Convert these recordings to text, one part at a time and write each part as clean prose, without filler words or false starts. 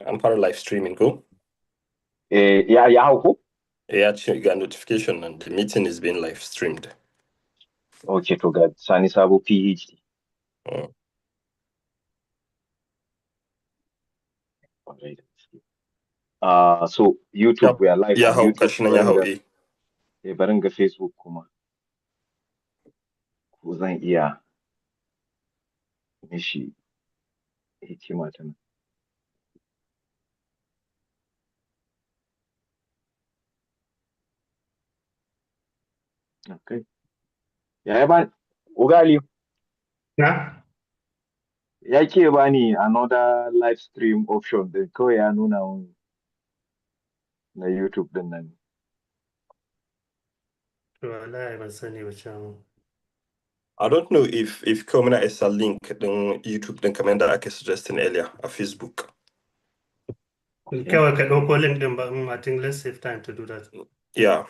An fara live streaming ko? Ya hau ko? Ya ce ga notification nan the meeting is being live streamed. Ok, to ga Sani Sabo PhD. Mm. Alright. So YouTube, we are live Ya on hau YouTube. gashi nan ya hau eh. Barin ga Facebook kuma. Ko zan iya mishi hikima ta nan. Okay. Ya bani, Ugali, Na? ya ke bani another live stream option din kawai ya nuna mun na YouTube din nan. To wallahi ban sani ba can. I don't know if Komina is a link din YouTube din kamar da ake suggesting earlier a Facebook. Okay. Kawai ka ɗauko link ɗin ba, I think let's save time to do that. Yeah.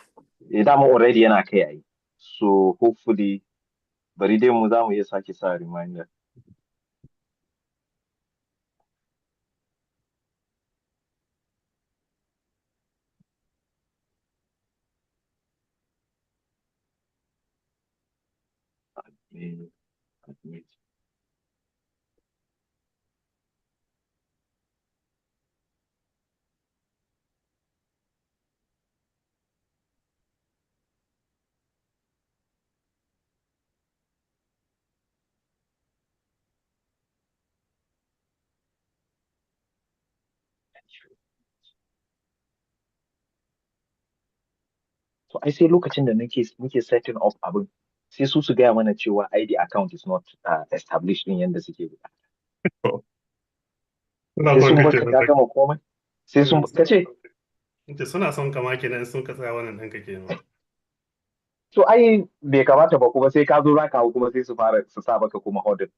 Dama already yana kai ai. So hopefully bari dai mu za mu iya sake sa reminder. Admit. So ai sai lokacin da muke setting up abin sai su gaya mana cewa ID account is not established din yanda suke bukata. Sai sun baka ka gama komai. Sai sun kace suna son kama kenan sun ka tsaya wannan ɗinka kenan. So ai bai kamata ba kuma sai ka zo za ka hau kuma sai su sa baka kuma hodin.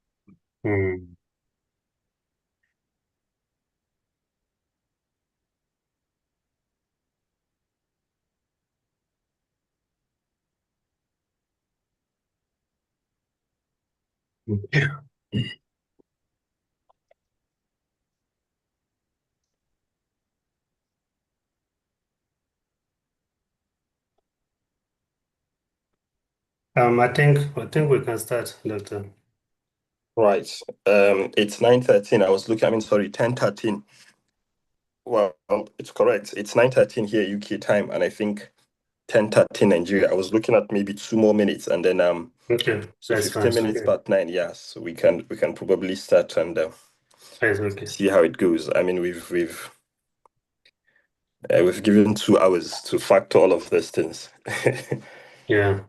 I think we can start, Doctor. Right. It's 9:13. I was looking, 10:13. Well, it's correct. It's 9:13 here UK time, and I think 10:13 Nigeria. I was looking at maybe 2 more minutes, and then okay, so that's 15 fine. minutes past 9. Yes, so we can probably start and okay. see how it goes. I mean, we've given 2 hours to factor all of these things. Yeah.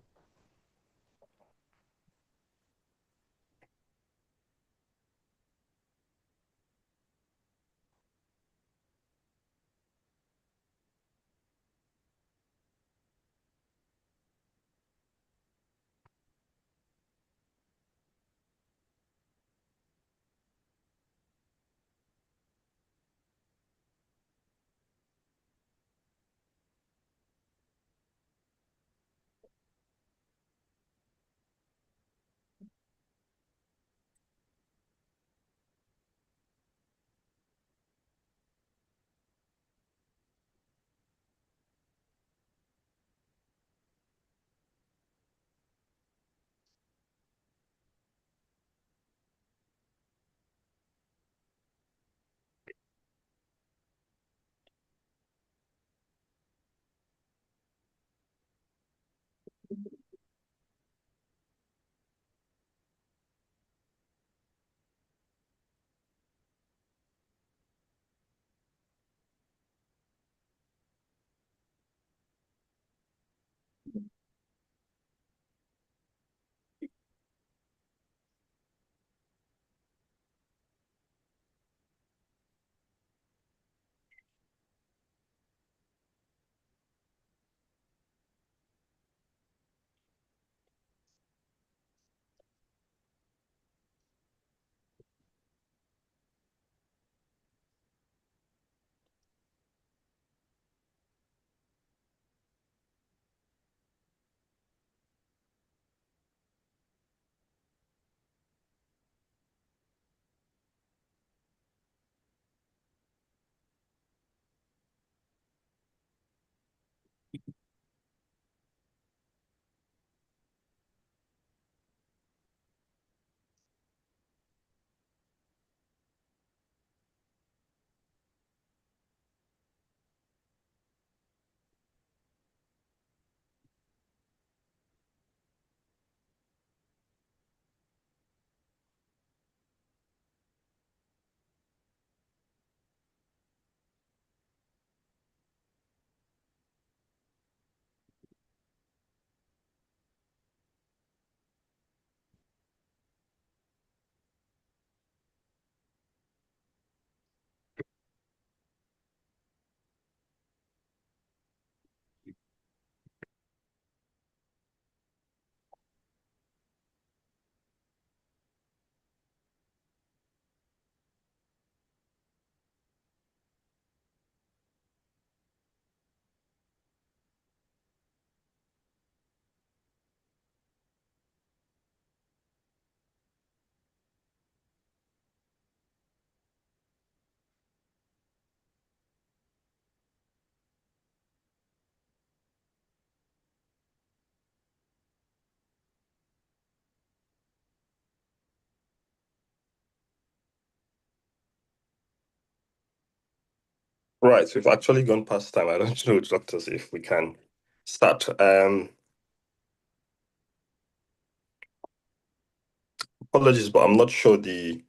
Right, we've actually gone past time. I don't know, doctors, if we can start. Apologies, but I'm not sure the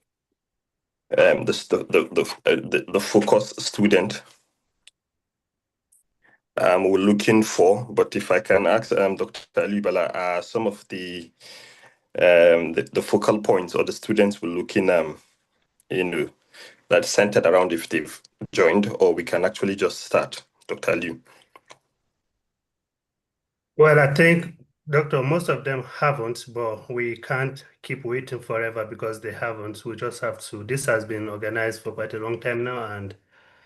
focus student we're looking for. But if I can ask Dr. Alibala, are some of the focal points or the students we're looking that's centered around if they've joined, or we can actually just start, Dr. Liu. Well, I think, Doctor, most of them haven't, but we can't keep waiting forever because they haven't. We just have to. This has been organized for quite a long time now, and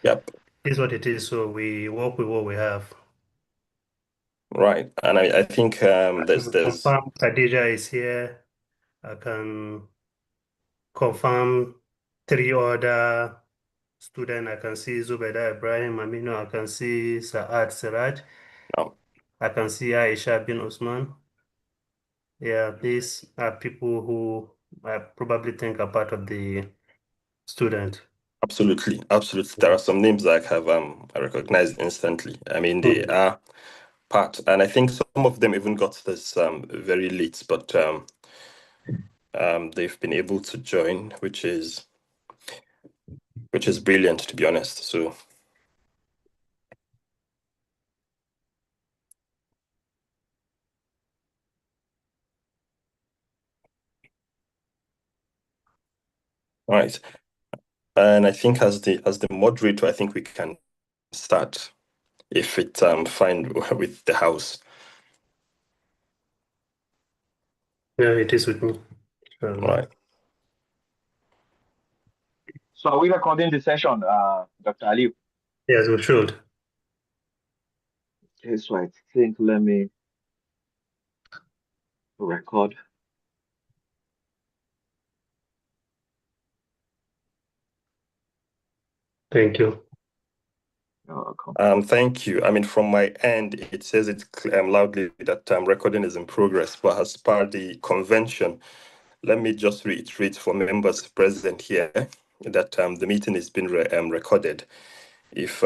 Yep. it's what it is. So we work with what we have. Right. And I think I there's can confirm Khadija is here. I can confirm 3 other students. I can see Zubeda Ibrahim Amino. I can see Saad Siraj. no, I can see Aisha bin Usman. Yeah, these are people who I probably think are part of the student. absolutely. There are some names that I recognize instantly. I mean, they Mm. are part, and I think some of them even got this very late, but they've been able to join, which is brilliant, to be honest. So right. And I think as the moderator, I think we can start if it's fine with the house. Yeah, it is with me. Inshallah. Right. So are we recording the session, Dr. Ali? Yes, we should. Okay, so I think let me record. Thank you. You're welcome. Thank you. I mean, from my end, it says it loudly that recording is in progress, but as per the convention, let me just reiterate for members present here that the meeting is being recorded. If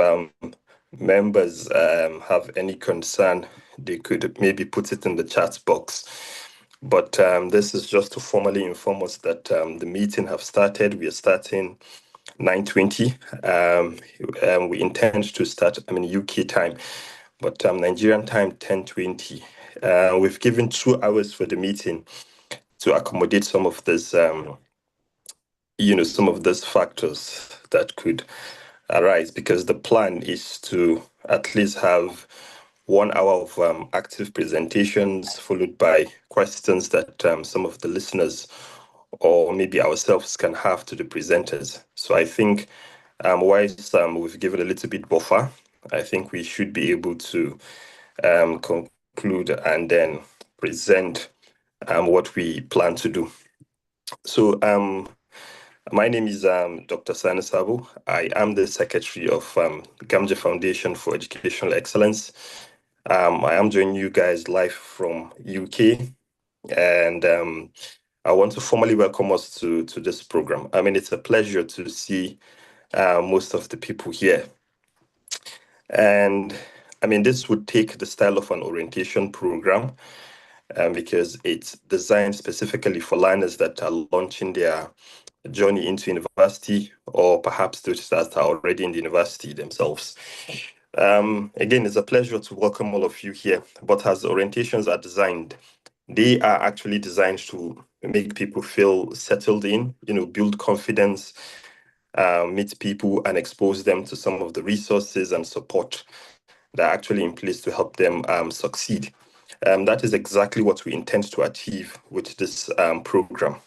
members have any concern, they could maybe put it in the chat box. But this is just to formally inform us that the meeting have started. We are starting 9:20. We intend to start, UK time, but Nigerian time 10:20. We've given 2 hours for the meeting to accommodate some of these factors that could arise, because the plan is to at least have 1 hour of active presentations, followed by questions that some of the listeners or maybe ourselves can have to the presenters. So I think whilst we've given a little bit buffer, I think we should be able to conclude and then present what we plan to do. So my name is Dr. Sani Sabo. I am the secretary of Gamja Foundation for Educational Excellence. I am joining you guys live from UK, and I want to formally welcome us to this program. I mean, it's a pleasure to see most of the people here. And I mean, this would take the style of an orientation program because it's designed specifically for learners that are launching their journey into university, or perhaps those that are already in the university themselves. Again, it's a pleasure to welcome all of you here. But as orientations are designed, they are actually designed to make people feel settled in, build confidence, meet people, and expose them to some of the resources and support that are actually in place to help them succeed. That is exactly what we intend to achieve with this program.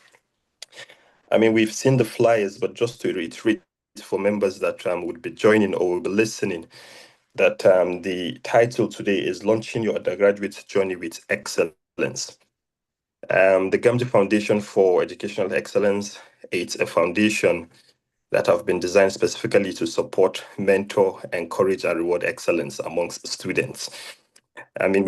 I mean, we've seen the flyers, but just to reiterate for members that would be joining or will be listening, that the title today is Launching Your Undergraduate Journey with Excellence. The Gamji Foundation for Educational Excellence, it's a foundation that have been designed specifically to support, mentor, encourage, and reward excellence amongst students. I mean,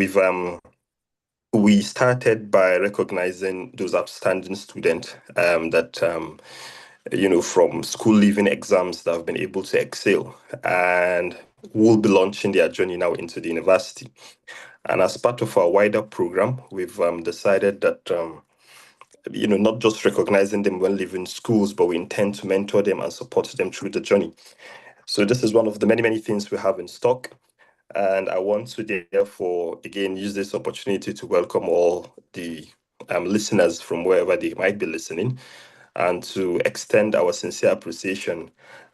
we started by recognizing those outstanding students that from school leaving exams that have been able to excel and will be launching their journey now into the university. And as part of our wider program, we've decided that, not just recognizing them when leaving schools, but we intend to mentor them and support them through the journey. So this is one of the many, many things we have in stock. And I want to therefore, again, use this opportunity to welcome all the listeners from wherever they might be listening, and to extend our sincere appreciation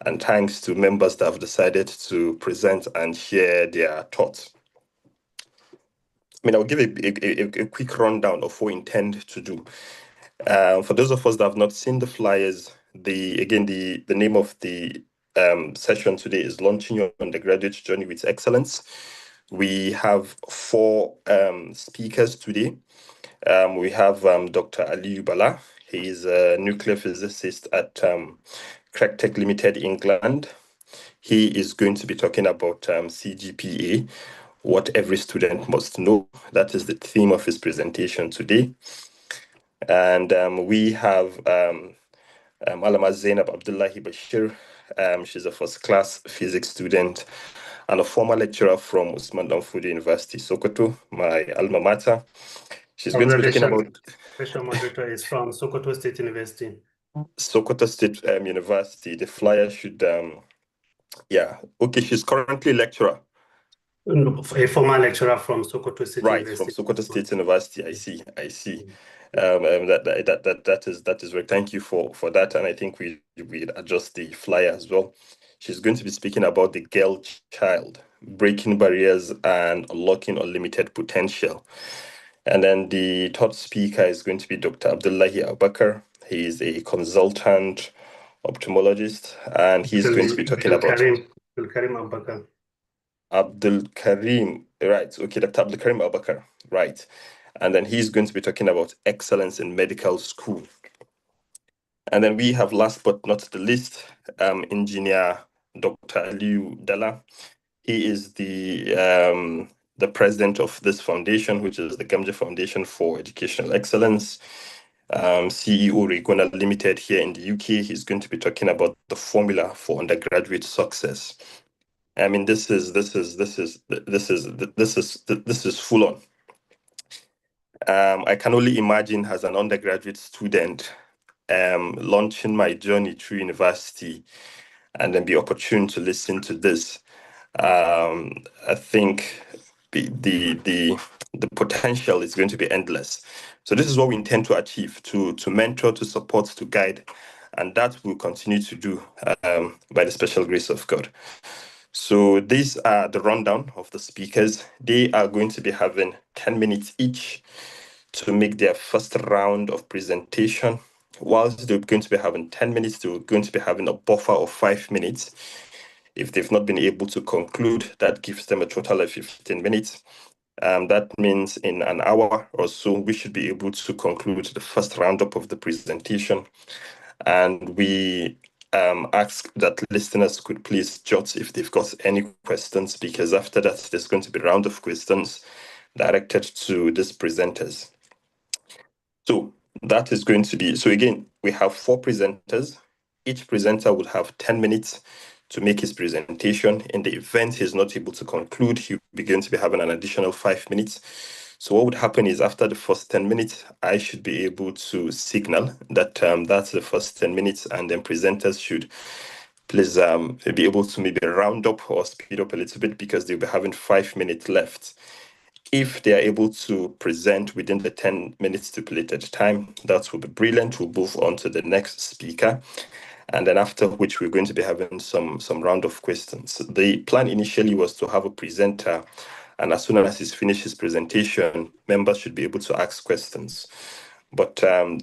and thanks to members that have decided to present and share their thoughts. I'll give a quick rundown of what we intend to do. For those of us that have not seen the flyers, the name of the session today is Launching Your Undergraduate Journey with Excellence. We have 4 speakers today. We have Dr. Aliyu Bala. He is a nuclear physicist at Tech Limited, England. He is going to be talking about CGPA, what every student must know. That is the theme of his presentation today. And we have Alama Zainab Abdullahi Bashir. She's a first-class physics student and a former lecturer from Usman Danfodio University, Sokoto, my alma mater. She's going to be talking about... Special moderator is from Sokoto State University. Sokoto State University. The flyer should... she's currently lecturer. A former lecturer from Sokoto State University. Right, from Sokoto State University. I see. That is right. Thank you for that. And I think we adjust the flyer as well. She's going to be speaking about the girl child, breaking barriers and unlocking unlimited potential. And then the third speaker is going to be Dr. Abdullahi Abakar. He is a consultant ophthalmologist, and he's going to be talking about Abdul Karim, right? Okay, Dr. Abdul Karim Abakar, right? And then he's going to be talking about excellence in medical school. And then we have, last but not the least, engineer Dr. Aliyu Dala. He is the president of this foundation, which is the Gamja Foundation for Educational Excellence. CEO Regona Limited here in the UK. He's going to be talking about the formula for undergraduate success. This is full on. I can only imagine as an undergraduate student launching my journey through university and then be opportune to listen to this. I think the potential is going to be endless. So this is what we intend to achieve, to mentor, to support, to guide, and that we'll continue to do by the special grace of God. So these are the rundown of the speakers. They are going to be having 10 minutes each to make their first round of presentation. Whilst they're going to be having 10 minutes, they're going to be having a buffer of 5 minutes. If they've not been able to conclude, that gives them a total of 15 minutes. That means in an hour or so, we should be able to conclude the first roundup of the presentation. And we ask that listeners could please jot if they've got any questions, because after that, there's going to be a round of questions directed to these presenters. So that is going to be, so again, we have 4 presenters. Each presenter will have 10 minutes to make his presentation. In the event he's not able to conclude, he'll be going to be having an additional 5 minutes. So what would happen is after the first 10 minutes, I should be able to signal that that's the first 10 minutes, and then presenters should please be able to maybe round up or speed up a little bit, because they'll be having 5 minutes left. If they are able to present within the 10 minutes stipulated time, that will be brilliant. We'll move on to the next speaker. And then after which we're going to be having some round of questions. The plan initially was to have a presenter, and as soon as he's finished his presentation, members should be able to ask questions. But to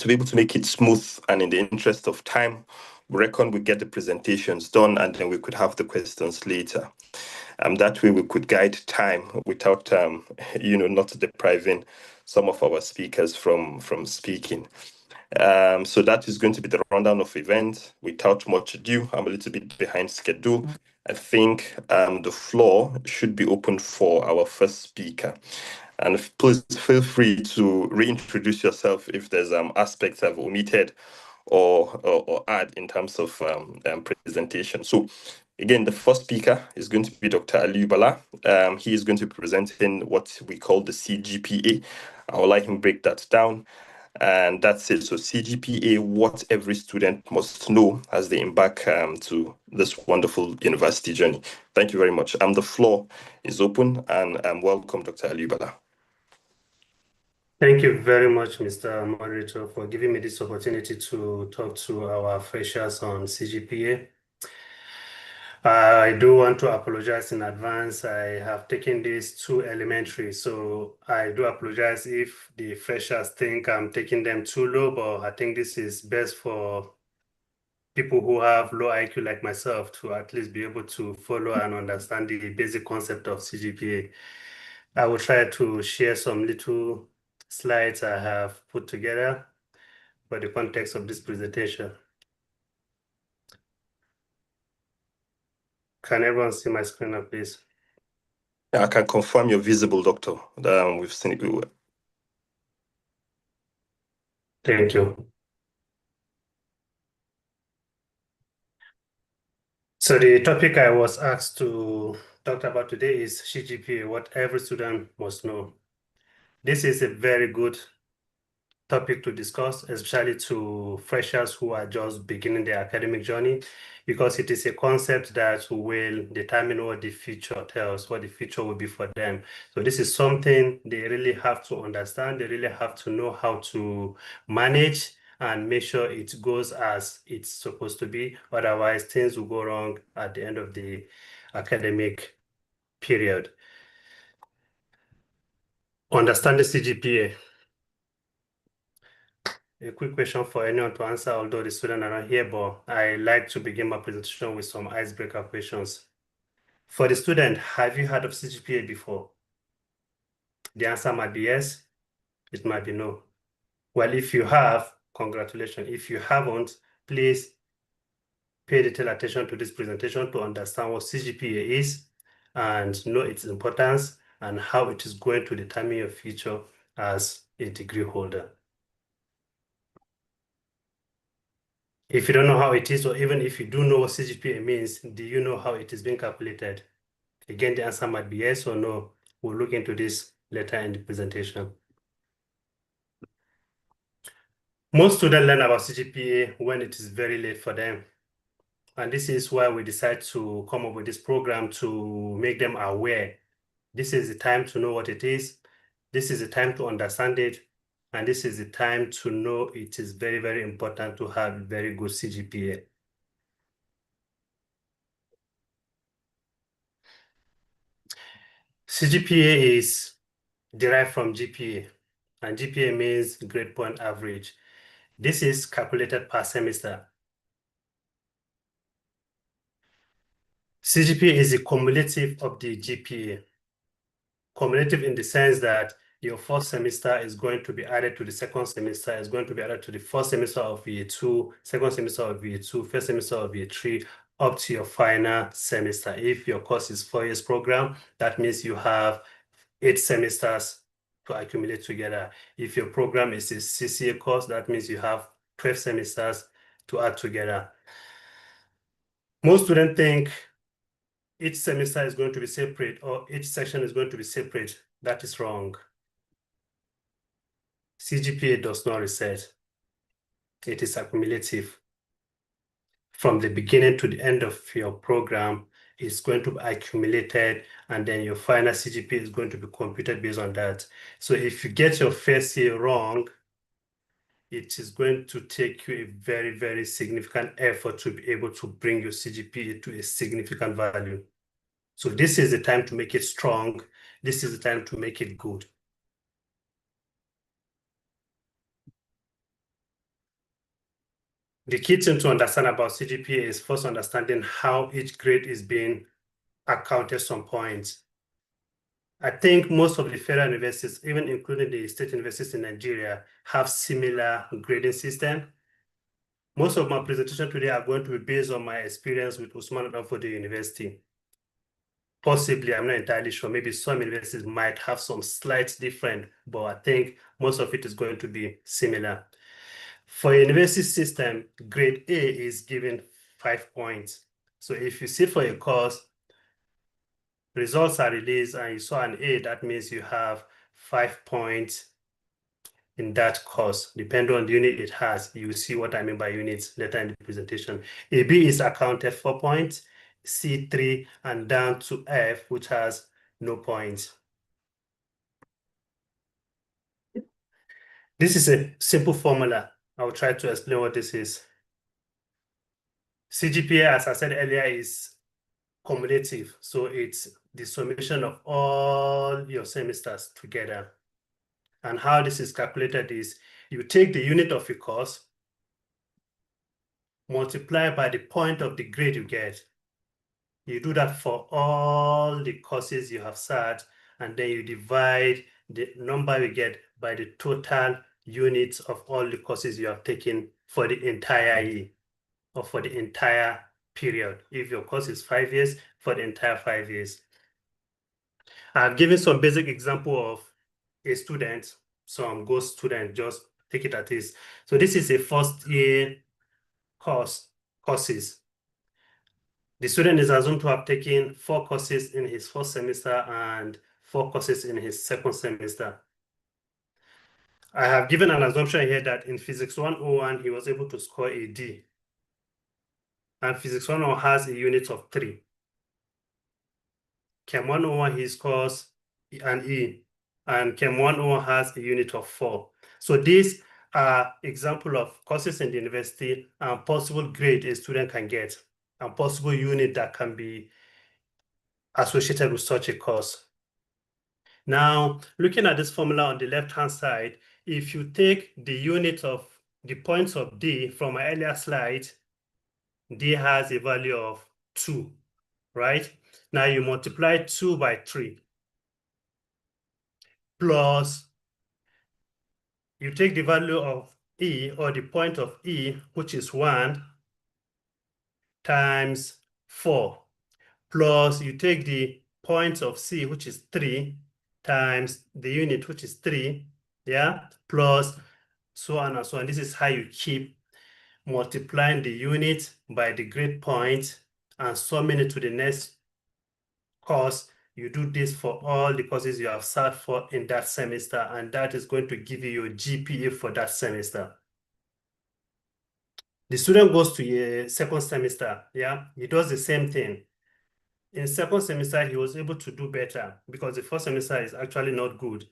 be able to make it smooth and in the interest of time, we reckon we get the presentations done and then we could have the questions later. That way we could guide time without, not depriving some of our speakers from speaking. So that is going to be the rundown of events. Without much ado, I'm a little bit behind schedule. I think the floor should be open for our first speaker. And please feel free to reintroduce yourself if there's aspects I've omitted or add in terms of presentation. So again, the first speaker is going to be Dr. Ali Bala. He is going to be presenting what we call the CGPA. I would like him to break that down. And that's it. So CGPA, what every student must know as they embark to this wonderful university journey. Thank you very much. The floor is open, and welcome, Dr. Ali Bala. Thank you very much, Mr. Moderator, for giving me this opportunity to talk to our freshers on CGPA. I do want to apologize in advance. I have taken this too elementary, so I do apologize if the freshers think I'm taking them too low, but I think this is best for people who have low IQ like myself to at least be able to follow and understand the basic concept of CGPA. I will try to share some little slides I have put together for the context of this presentation. Can everyone see my screen now, please? I can confirm you're visible, Doctor. We've seen it. Thank you. So the topic I was asked to talk about today is CGPA, what every student must know. This is a very good topic to discuss, especially to freshers who are just beginning their academic journey, because it is a concept that will determine what the future tells, what the future will be for them. So this is something they really have to understand. They really have to know how to manage and make sure it goes as it's supposed to be. Otherwise, things will go wrong at the end of the academic period. Understand the CGPA. A quick question for anyone to answer, although the students are not here, but I like to begin my presentation with some icebreaker questions. For the student, have you heard of CGPA before? The answer might be yes, it might be no. Well, if you have, congratulations. If you haven't, please pay detailed attention to this presentation to understand what CGPA is and know its importance and how it is going to determine your future as a degree holder. If you don't know how it is, or even if you do know what CGPA means, do you know how it is being calculated? Again, the answer might be yes or no. We'll look into this later in the presentation. Most students learn about CGPA when it is very late for them. And this is why we decide to come up with this program to make them aware. This is the time to know what it is. This is the time to understand it. And this is the time to know it is very, very important to have very good CGPA. CGPA is derived from GPA, and GPA means grade point average. This is calculated per semester. CGPA is a cumulative of the GPA. Cumulative in the sense that your first semester is going to be added to the second semester, is going to be added to the first semester of year 2, second semester of year 2, first semester of year 3, up to your final semester. If your course is 4 years program, that means you have 8 semesters to accumulate together. If your program is a CCA course, that means you have 12 semesters to add together. Most students think each semester is going to be separate or each section is going to be separate. That is wrong. CGPA does not reset. It is accumulative. From the beginning to the end of your program, it's going to be accumulated, and then your final CGPA is going to be computed based on that. So if you get your first year wrong, it is going to take you a very, very significant effort to be able to bring your CGPA to a significant value. So this is the time to make it strong. This is the time to make it good. The key thing to understand about CGPA is first understanding how each grade is being accounted some points. I think most of the federal universities, even including the state universities in Nigeria, have similar grading system. Most of my presentation today are going to be based on my experience with Usman Danfodiyo University. Possibly, I'm not entirely sure. Maybe some universities might have some slight different, but I think most of it is going to be similar. For a university system, grade A is given 5 points. So if you sit for a course, results are released and you saw an A, that means you have 5 points in that course. Depending on the unit it has, you will see what I mean by units later in the presentation. A B is accounted 4 points, C 3, and down to F, which has no points. This is a simple formula. I'll try to explain what this is. CGPA, as I said earlier, is cumulative. So it's the summation of all your semesters together. And how this is calculated is you take the unit of a course, multiply by the point of the grade you get. You do that for all the courses you have sat, and then you divide the number you get by the total units of all the courses you have taken for the entire year or for the entire period. If your course is 5 years, for the entire 5 years. I've given some basic example of a student, some ghost student, just take it at this. So this is a first year courses. The student is assumed to have taken 4 courses in his first semester and 4 courses in his second semester. I have given an assumption here that in Physics 101, he was able to score a D. And Physics 101 has a unit of 3. Chem 101, he scores an E. And Chem 101 has a unit of 4. So these are example of courses in the university and possible grade a student can get and possible unit that can be associated with such a course. Now, looking at this formula on the left-hand side, if you take the unit of the points of D from my earlier slide, D has a value of 2, right? Now you multiply 2 by 3, plus you take the value of E, or the point of E, which is 1, times 4, plus you take the point of C, which is 3, times the unit, which is 3, yeah, plus so on and so on. This is how you keep multiplying the unit by the grade point and summing it to the next course. You do this for all the courses you have sat for in that semester, and that is going to give you your GPA for that semester. The student goes to a second semester, yeah, he does the same thing. In second semester, he was able to do better because the first semester is actually not good.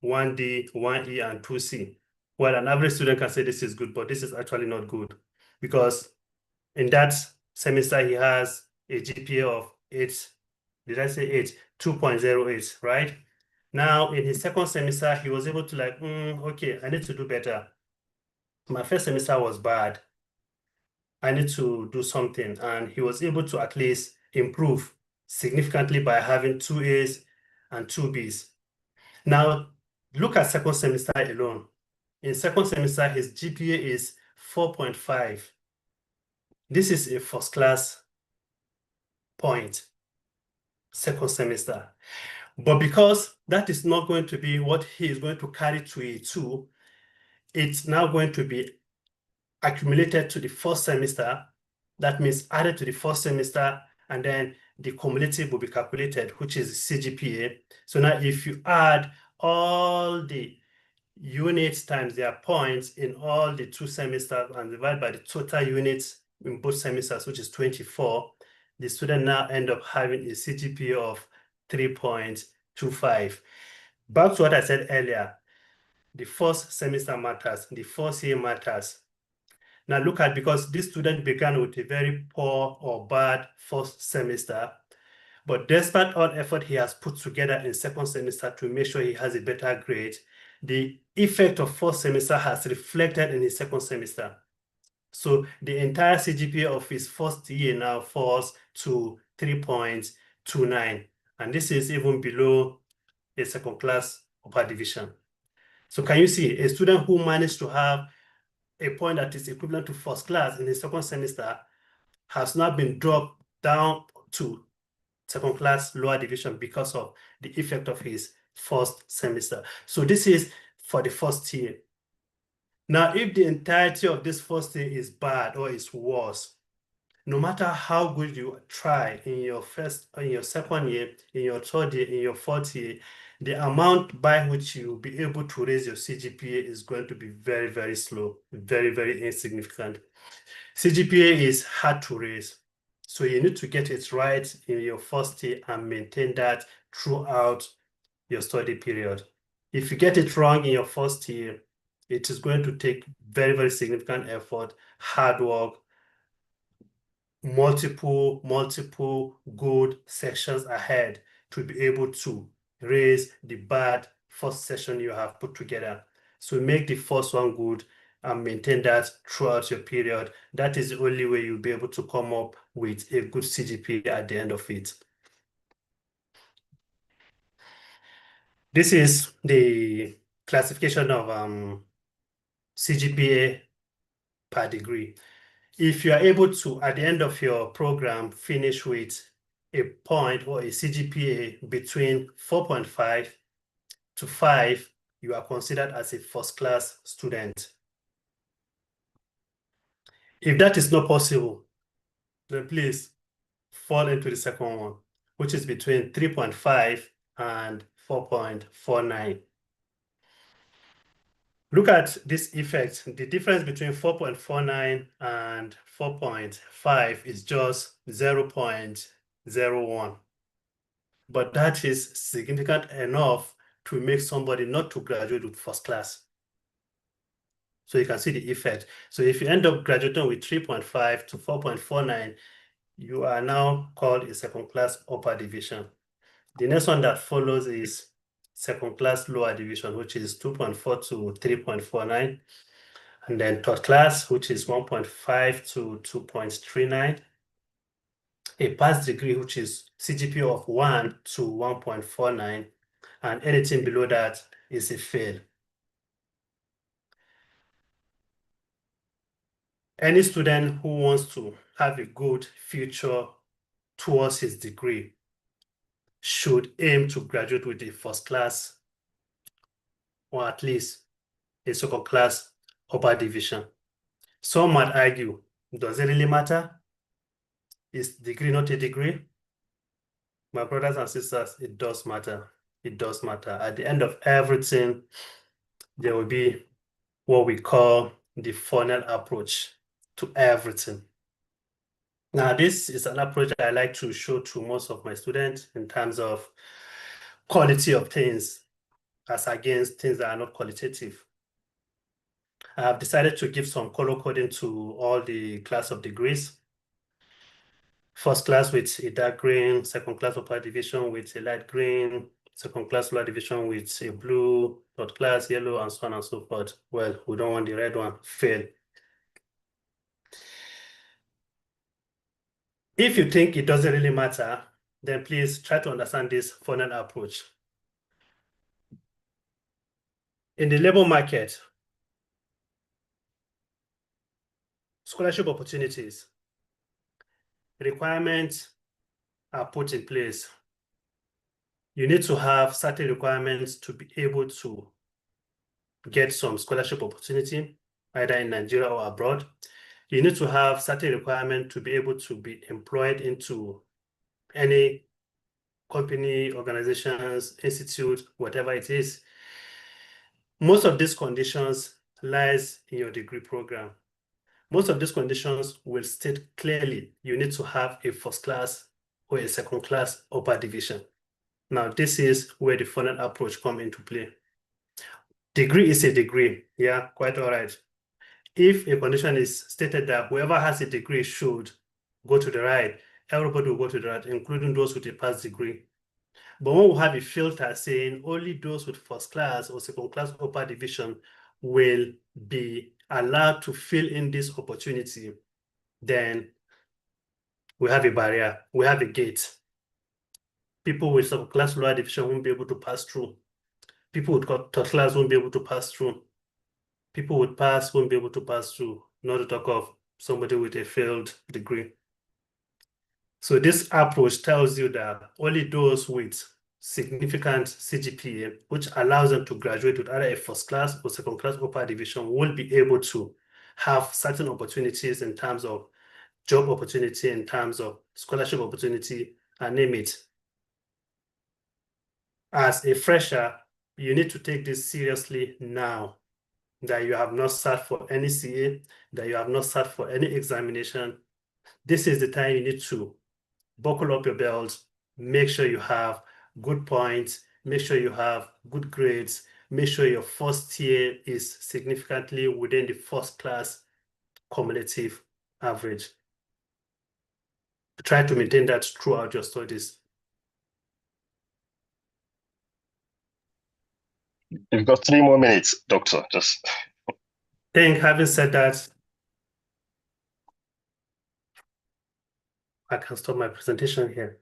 1D, 1E, and 2C. Well, an average student can say this is good, but this is actually not good because in that semester, he has a GPA of 8. Did I say 8? 2.08, right? Now, in his second semester, he was able to like, okay, I need to do better. My first semester was bad. I need to do something. And he was able to at least improve significantly by having 2 A's and 2 B's. Now, look at second semester alone. In second semester, his GPA is 4.5. This is a first class point, second semester. But because that is not going to be what he is going to carry to a 2, it's now going to be accumulated to the first semester. That means added to the first semester, and then the cumulative will be calculated, which is CGPA. So now if you add all the units times their points in all the 2 semesters and divide by the total units in both semesters, which is 24, the student now end up having a CGPA of 3.25. Back to what I said earlier, the first semester matters, the first year matters. Now look at, because this student began with a very poor or bad first semester, but despite all effort he has put together in second semester to make sure he has a better grade, the effect of first semester has reflected in his second semester. So the entire CGPA of his first year now falls to 3.29. And this is even below a second class upper division. So can you see a student who managed to have a point that is equivalent to first class in his second semester has now been dropped down to second class lower division because of the effect of his first semester. So this is for the first year. Now, if the entirety of this first year is bad or is worse, no matter how good you try in your second year, in your third year, in your fourth year, the amount by which you'll be able to raise your CGPA is going to be very, very slow, very, very insignificant. CGPA is hard to raise. So you need to get it right in your first year and maintain that throughout your study period. If you get it wrong in your first year, it is going to take very, very significant effort, hard work, multiple good sections ahead to be able to raise the bad first session you have put together. So make the first one good and maintain that throughout your period. That is the only way you'll be able to come up with a good CGPA at the end of it. This is the classification of CGPA per degree. If you are able to, at the end of your program, finish with a point or a CGPA between 4.5 to 5, you are considered as a first-class student. If that is not possible, then please fall into the second one, which is between 3.5 and 4.49. Look at this effect. The difference between 4.49 and 4.5 is just 0.01. But that is significant enough to make somebody not to graduate with first class. So you can see the effect. So if you end up graduating with 3.5 to 4.49, you are now called a second class upper division. The next one that follows is second class lower division, which is 2.4 to 3.49. And then third class, which is 1.5 to 2.39. A pass degree, which is CGPA of 1 to 1.49. And anything below that is a fail. Any student who wants to have a good future towards his degree should aim to graduate with a first class or at least a second class upper division. Some might argue, does it really matter? Is degree not a degree? My brothers and sisters, it does matter. It does matter. At the end of everything, there will be what we call the funnel approach to everything. Now, this is an approach I like to show to most of my students in terms of quality of things as against things that are not qualitative. I have decided to give some color coding to all the class of degrees. First class with a dark green, second class upper division with a light green, second class lower division with a blue, third class yellow, and so on and so forth. Well, we don't want the red one, fail. If you think it doesn't really matter, then please try to understand this funnel approach. In the labor market, scholarship opportunities, requirements are put in place. You need to have certain requirements to be able to get some scholarship opportunity, either in Nigeria or abroad. You need to have certain requirements to be able to be employed into any company, organizations, institute, whatever it is. Most of these conditions lies in your degree program. Most of these conditions will state clearly you need to have a first class or a second class upper division. Now, this is where the funnel approach comes into play. Degree is a degree, yeah, quite all right. If a condition is stated that whoever has a degree should go to the right, everybody will go to the right, including those with a past degree. But when we have a filter saying only those with first class or second class upper division will be allowed to fill in this opportunity, then we have a barrier, we have a gate. People with second class lower division won't be able to pass through. People with third class won't be able to pass through. People with pass won't be able to pass through, not to talk of somebody with a failed degree. So this approach tells you that only those with significant CGPA, which allows them to graduate with either a first class or second class upper division, will be able to have certain opportunities in terms of job opportunity, in terms of scholarship opportunity, and name it. As a fresher, you need to take this seriously now, that you have not sat for any CA, that you have not sat for any examination. This is the time you need to buckle up your belt, make sure you have good points, make sure you have good grades, make sure your first year is significantly within the first class cumulative average. Try to maintain that throughout your studies. You've got 3 more minutes, Doctor. Just. I think having said that, I can stop my presentation here.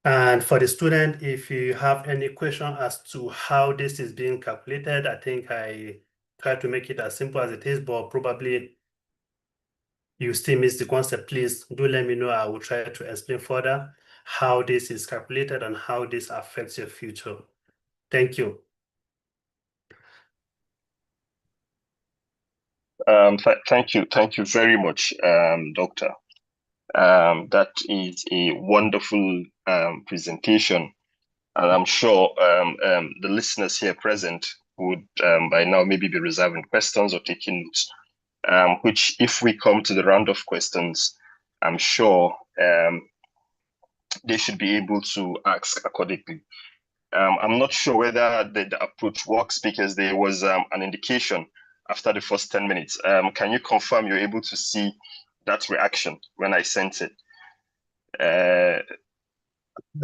And for the student, if you have any question as to how this is being calculated, I think I try to make it as simple as it is, but probably you still miss the concept. Please do let me know. I will try to explain further how this is calculated and how this affects your future. Thank you. Thank you very much, Doctor. That is a wonderful presentation, and I'm sure the listeners here present would by now maybe be reserving questions or taking notes, which if we come to the round of questions, I'm sure they should be able to ask accordingly. I'm not sure whether the approach works because there was an indication after the first 10 minutes. Can you confirm you're able to see that reaction when I sent it?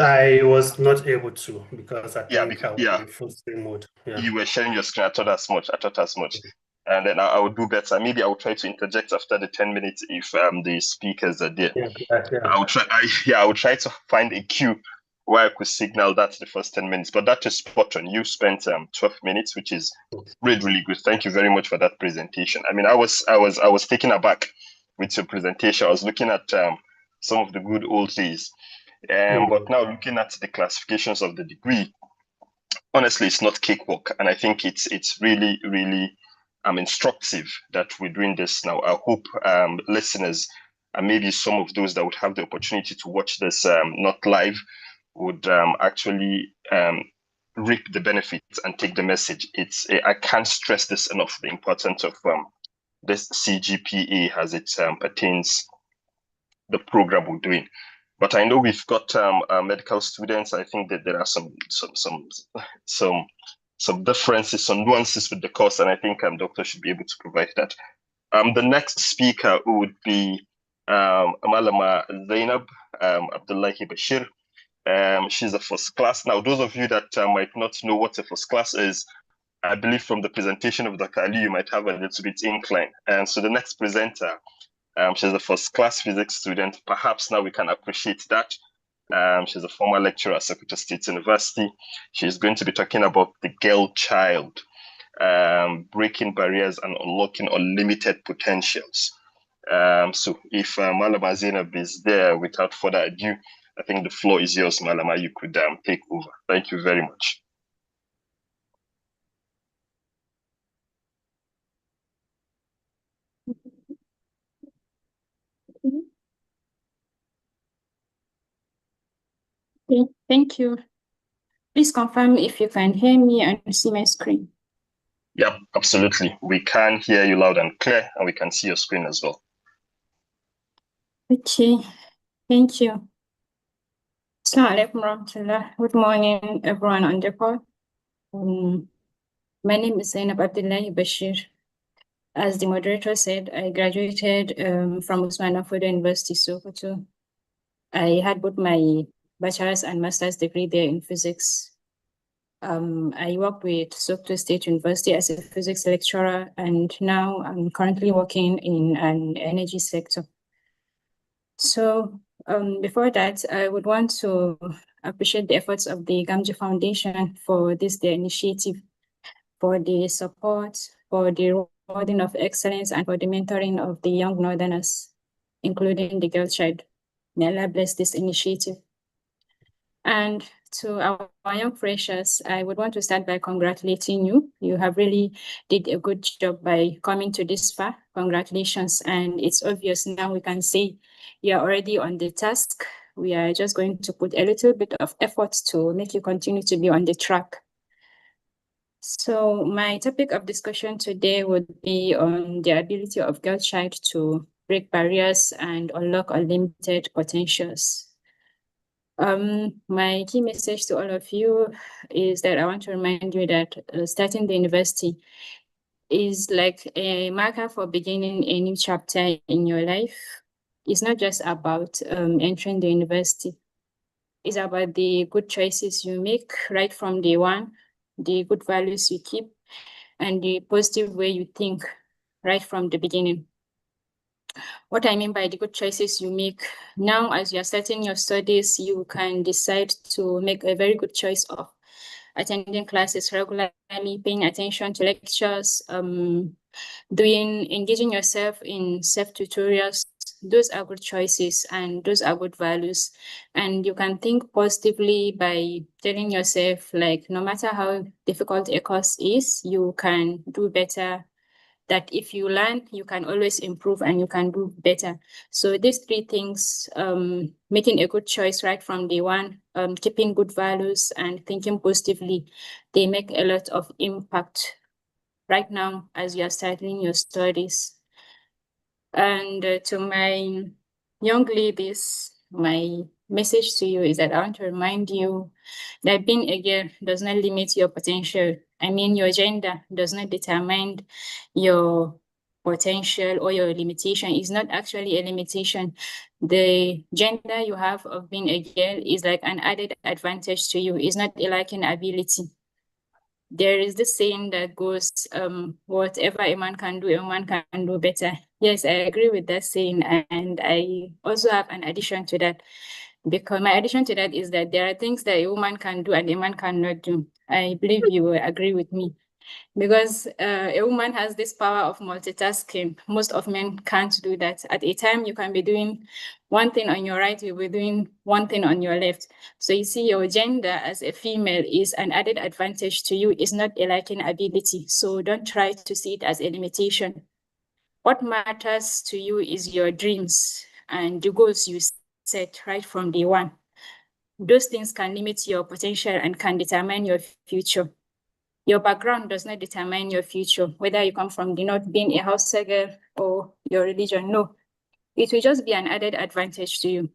I was not able to because I think I was yeah. in full screen mode. Yeah. You were sharing your screen. I thought as much. And then I would do better. Maybe I will try to interject after the 10 minutes if the speakers are there. Yeah. I will try to find a cue where I could signal that the first 10 minutes. But that is spot on. You spent 12 minutes, which is really good. Thank you very much for that presentation. I mean, I was taken aback with your presentation. I was looking at some of the good old days. But now looking at the classifications of the degree, honestly, it's not cakewalk, and I think it's really instructive that we're doing this now. I hope listeners and maybe some of those that would have the opportunity to watch this not live would actually reap the benefits and take the message. I can't stress this enough, the importance of this CGPA as it pertains the program we're doing. But I know we've got medical students. I think that there are some differences, some nuances with the course, and I think doctor should be able to provide that. The next speaker would be Malama Zainab Abdullahi Bashir. She's a first class. Now, those of you that might not know what a first class is, I believe from the presentation of Dr. Ali, you might have a little bit incline. And so the next presenter, she's a first class physics student. Perhaps now we can appreciate that. She's a former lecturer at Sokoto State University. She's going to be talking about the girl child, breaking barriers and unlocking unlimited potentials. So if Malama Zainab is there, without further ado, I think the floor is yours, Malama. You could take over. Thank you very much. Okay, thank you. Please confirm if you can hear me and see my screen. Yep, absolutely. We can hear you loud and clear, and we can see your screen as well. Okay, thank you. Assalamu alaikum warahmatullah. Good morning, everyone on the call. My name is Zainab Abdullahi Bashir. As the moderator said, I graduated from Usman Afodo University, Sokoto. I had both my bachelor's and master's degree there in physics. I work with Sokoto State University as a physics lecturer, and now I'm currently working in an energy sector. So before that, I would want to appreciate the efforts of the Gamji Foundation for their initiative, for the support, for the rewarding of excellence, and for the mentoring of the young Northerners, including the girl child. May Allah bless this initiative. And to our young freshers, I would want to start by congratulating you. You have really did a good job by coming to this far. Congratulations. And it's obvious now we can say you're already on the task. We are just going to put a little bit of effort to make you continue to be on the track. So my topic of discussion today would be on the ability of girl child to break barriers and unlock unlimited potentials. My key message to all of you is that I want to remind you that starting the university is like a marker for beginning a new chapter in your life. It's not just about entering the university. It's about the good choices you make right from day one, the good values you keep, and the positive way you think right from the beginning. What I mean by the good choices you make now, as you're starting your studies, you can decide to make a very good choice of attending classes regularly, paying attention to lectures, engaging yourself in self-tutorials. Those are good choices and those are good values. And you can think positively by telling yourself, like, no matter how difficult a course is, you can do better. That if you learn, you can always improve and you can do better. So these three things, making a good choice right from day one, keeping good values and thinking positively, they make a lot of impact right now as you are starting your studies. And to my young ladies, my message to you is that I want to remind you that being a girl does not limit your potential. I mean, your gender does not determine your potential or your limitation. It's not actually a limitation. The gender you have of being a girl is like an added advantage to you. It's not a lacking ability. There is this saying that goes, whatever a man can do, a woman can do better. Yes, I agree with that saying. And I also have an addition to that, because my addition to that is that there are things that a woman can do and a man cannot do. I believe you will agree with me, because a woman has this power of multitasking. Most of men can't do that. At a time, you can be doing one thing on your right, you'll be doing one thing on your left. So you see, your gender as a female is an added advantage to you. It's not a lacking ability. So don't try to see it as a limitation. What matters to you is your dreams and the goals you set right from day one. Those things can limit your potential and can determine your future. Your background does not determine your future, whether you come from the north, being a house girl, or your religion. No, it will just be an added advantage to you.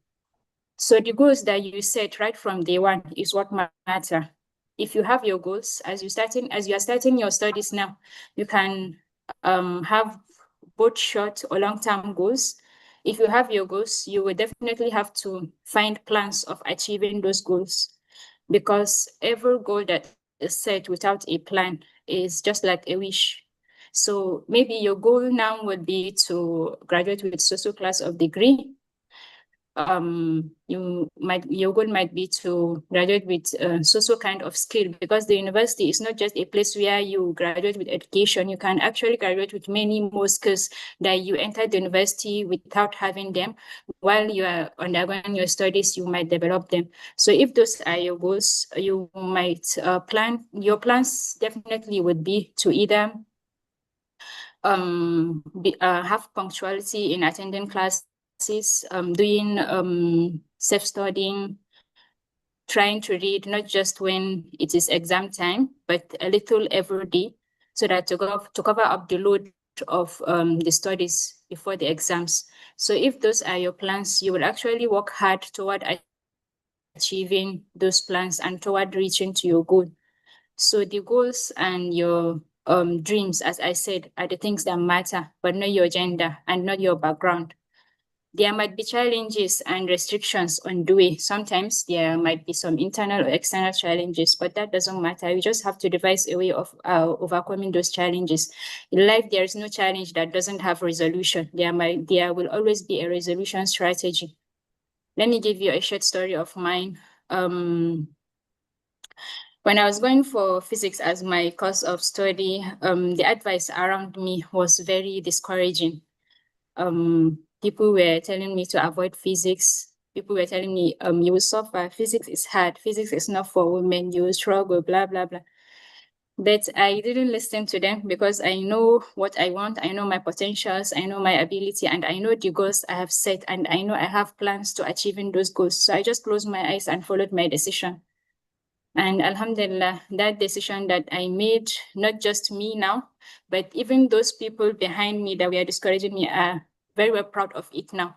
So the goals that you set right from day one is what matter. If you have your goals as you are starting your studies now, you can have both short or long-term goals. If you have your goals, you will definitely have to find plans of achieving those goals, because every goal that is set without a plan is just like a wish. So maybe your goal now would be to graduate with social class of degree. Your goal might be to graduate with social kind of skill, because the university is not just a place where you graduate with education. You can actually graduate with many more skills that you entered the university without having them. While you are undergoing your studies, you might develop them. So if those are your goals, you might your plans definitely would be to either have punctuality in attending classes, doing self-studying, trying to read not just when it is exam time, but a little every day, so that to cover up the load of the studies before the exams. So if those are your plans, you will actually work hard toward achieving those plans and toward reaching to your goal. So the goals and your dreams, as I said, are the things that matter, but not your gender and not your background. There might be challenges and restrictions on the way. Sometimes there might be some internal or external challenges, but that doesn't matter. You just have to devise a way of overcoming those challenges. In life, there is no challenge that doesn't have resolution. There will always be a resolution strategy. Let me give you a short story of mine. When I was going for physics as my course of study, the advice around me was very discouraging. People were telling me to avoid physics people were telling me, you will suffer, physics is hard, physics is not for women, you will struggle, blah, blah, blah. But I didn't listen to them because I know what I want. I know my potentials. I know my ability, and I know the goals I have set, and I know I have plans to achieving those goals. So I just closed my eyes and followed my decision. And Alhamdulillah, that decision that I made, not just me now, but even those people behind me that were discouraging me are very well proud of it now,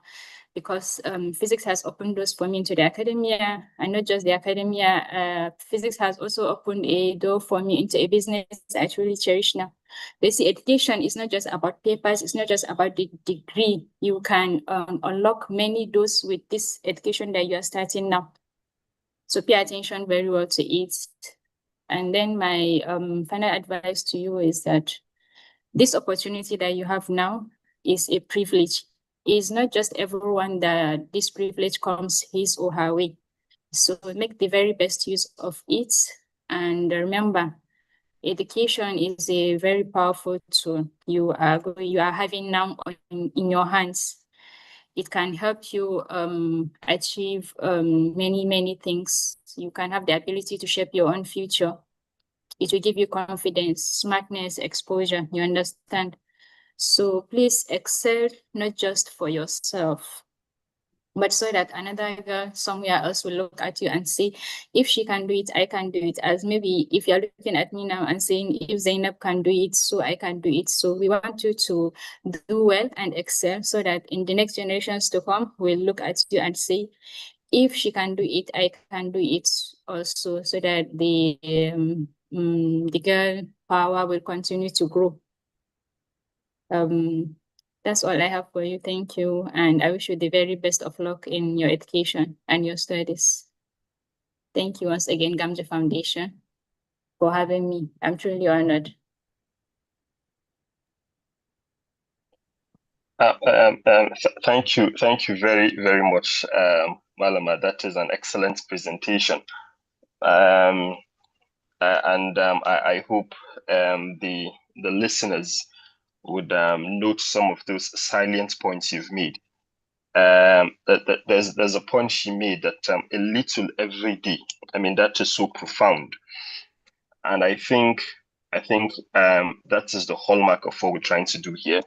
because physics has opened doors for me into the academia, and not just the academia. Physics has also opened a door for me into a business I truly cherish now. They see education is not just about papers, it's not just about the degree. You can unlock many doors with this education that you are starting now. So pay attention very well to it. And then my final advice to you is that this opportunity that you have now is a privilege. It's not just everyone that this privilege comes his or her way. So make the very best use of it. And remember, education is a very powerful tool you are having now in your hands. It can help you achieve many, many things. You can have the ability to shape your own future. It will give you confidence, smartness, exposure, you understand? So please excel, not just for yourself, but so that another girl somewhere else will look at you and say, if she can do it, I can do it. As maybe if you're looking at me now and saying, if Zainab can do it, so I can do it. So we want you to do well and excel so that in the next generations to come, we'll look at you and say, if she can do it, I can do it also, so that the girl power will continue to grow. That's all I have for you. Thank you. And I wish you the very best of luck in your education and your studies. Thank you once again, Gamja Foundation, for having me. I'm truly honored. Thank you very, very much, Malama. That is an excellent presentation. I hope the listeners would note some of those salient points you've made. There's a point she made that a little every day. I mean, that is so profound, and I think that is the hallmark of what we're trying to do here.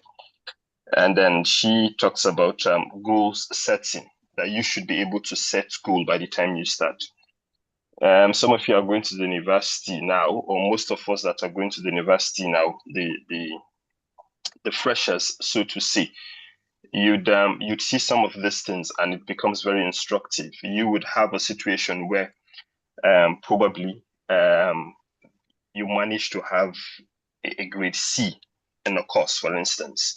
And then she talks about goals setting, that you should be able to set goal by the time you start. Some of you are going to the university now, or most of us that are going to the university now, the freshers, so to say, you'd see some of these things, and it becomes very instructive. You would have a situation where probably you manage to have a grade C in a course, for instance,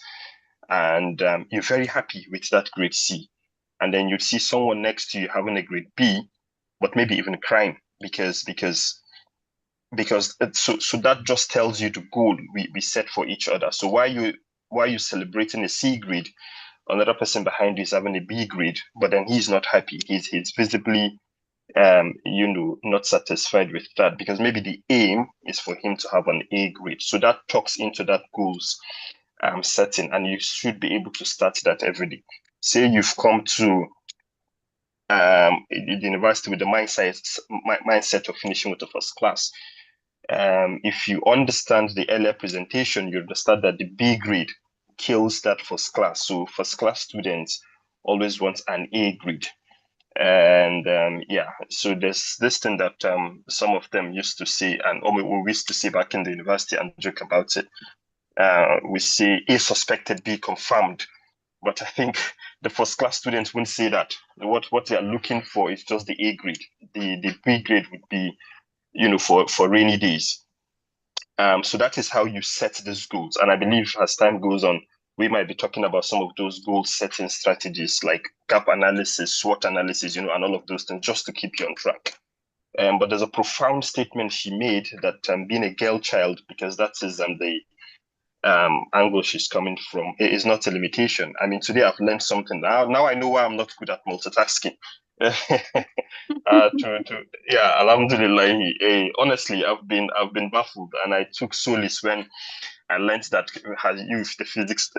and you're very happy with that grade C, and then you'd see someone next to you having a grade B, but maybe even crying because so that just tells you the goal we set for each other. So why you celebrating a C grade, another person behind you is having a B grade, but then he's not happy. He's visibly not satisfied with that, because maybe the aim is for him to have an A grade. So that talks into that goals setting, and you should be able to start that every day. Say you've come to the university with the mindset of finishing with the first class. If you understand the earlier presentation, you understand that the B grade kills that first class. So first class students always want an A grade. And so there's this thing that some of them used to say, and we used to say back in the university and joke about it. We say A suspected, B confirmed. But I think the first class students wouldn't say that. What they are looking for is just the A grade. The B grade would be, for rainy days. So that is how you set these goals. And I believe as time goes on, we might be talking about some of those goal setting strategies like gap analysis, SWOT analysis, and all of those things, just to keep you on track. But there's a profound statement she made that being a girl child, because that is the angle she's coming from, it is not a limitation. I mean, today I've learned something. Now I know why I'm not good at multitasking. Alhamdulillah. Honestly, I've been baffled, and I took solace when I learned that the physics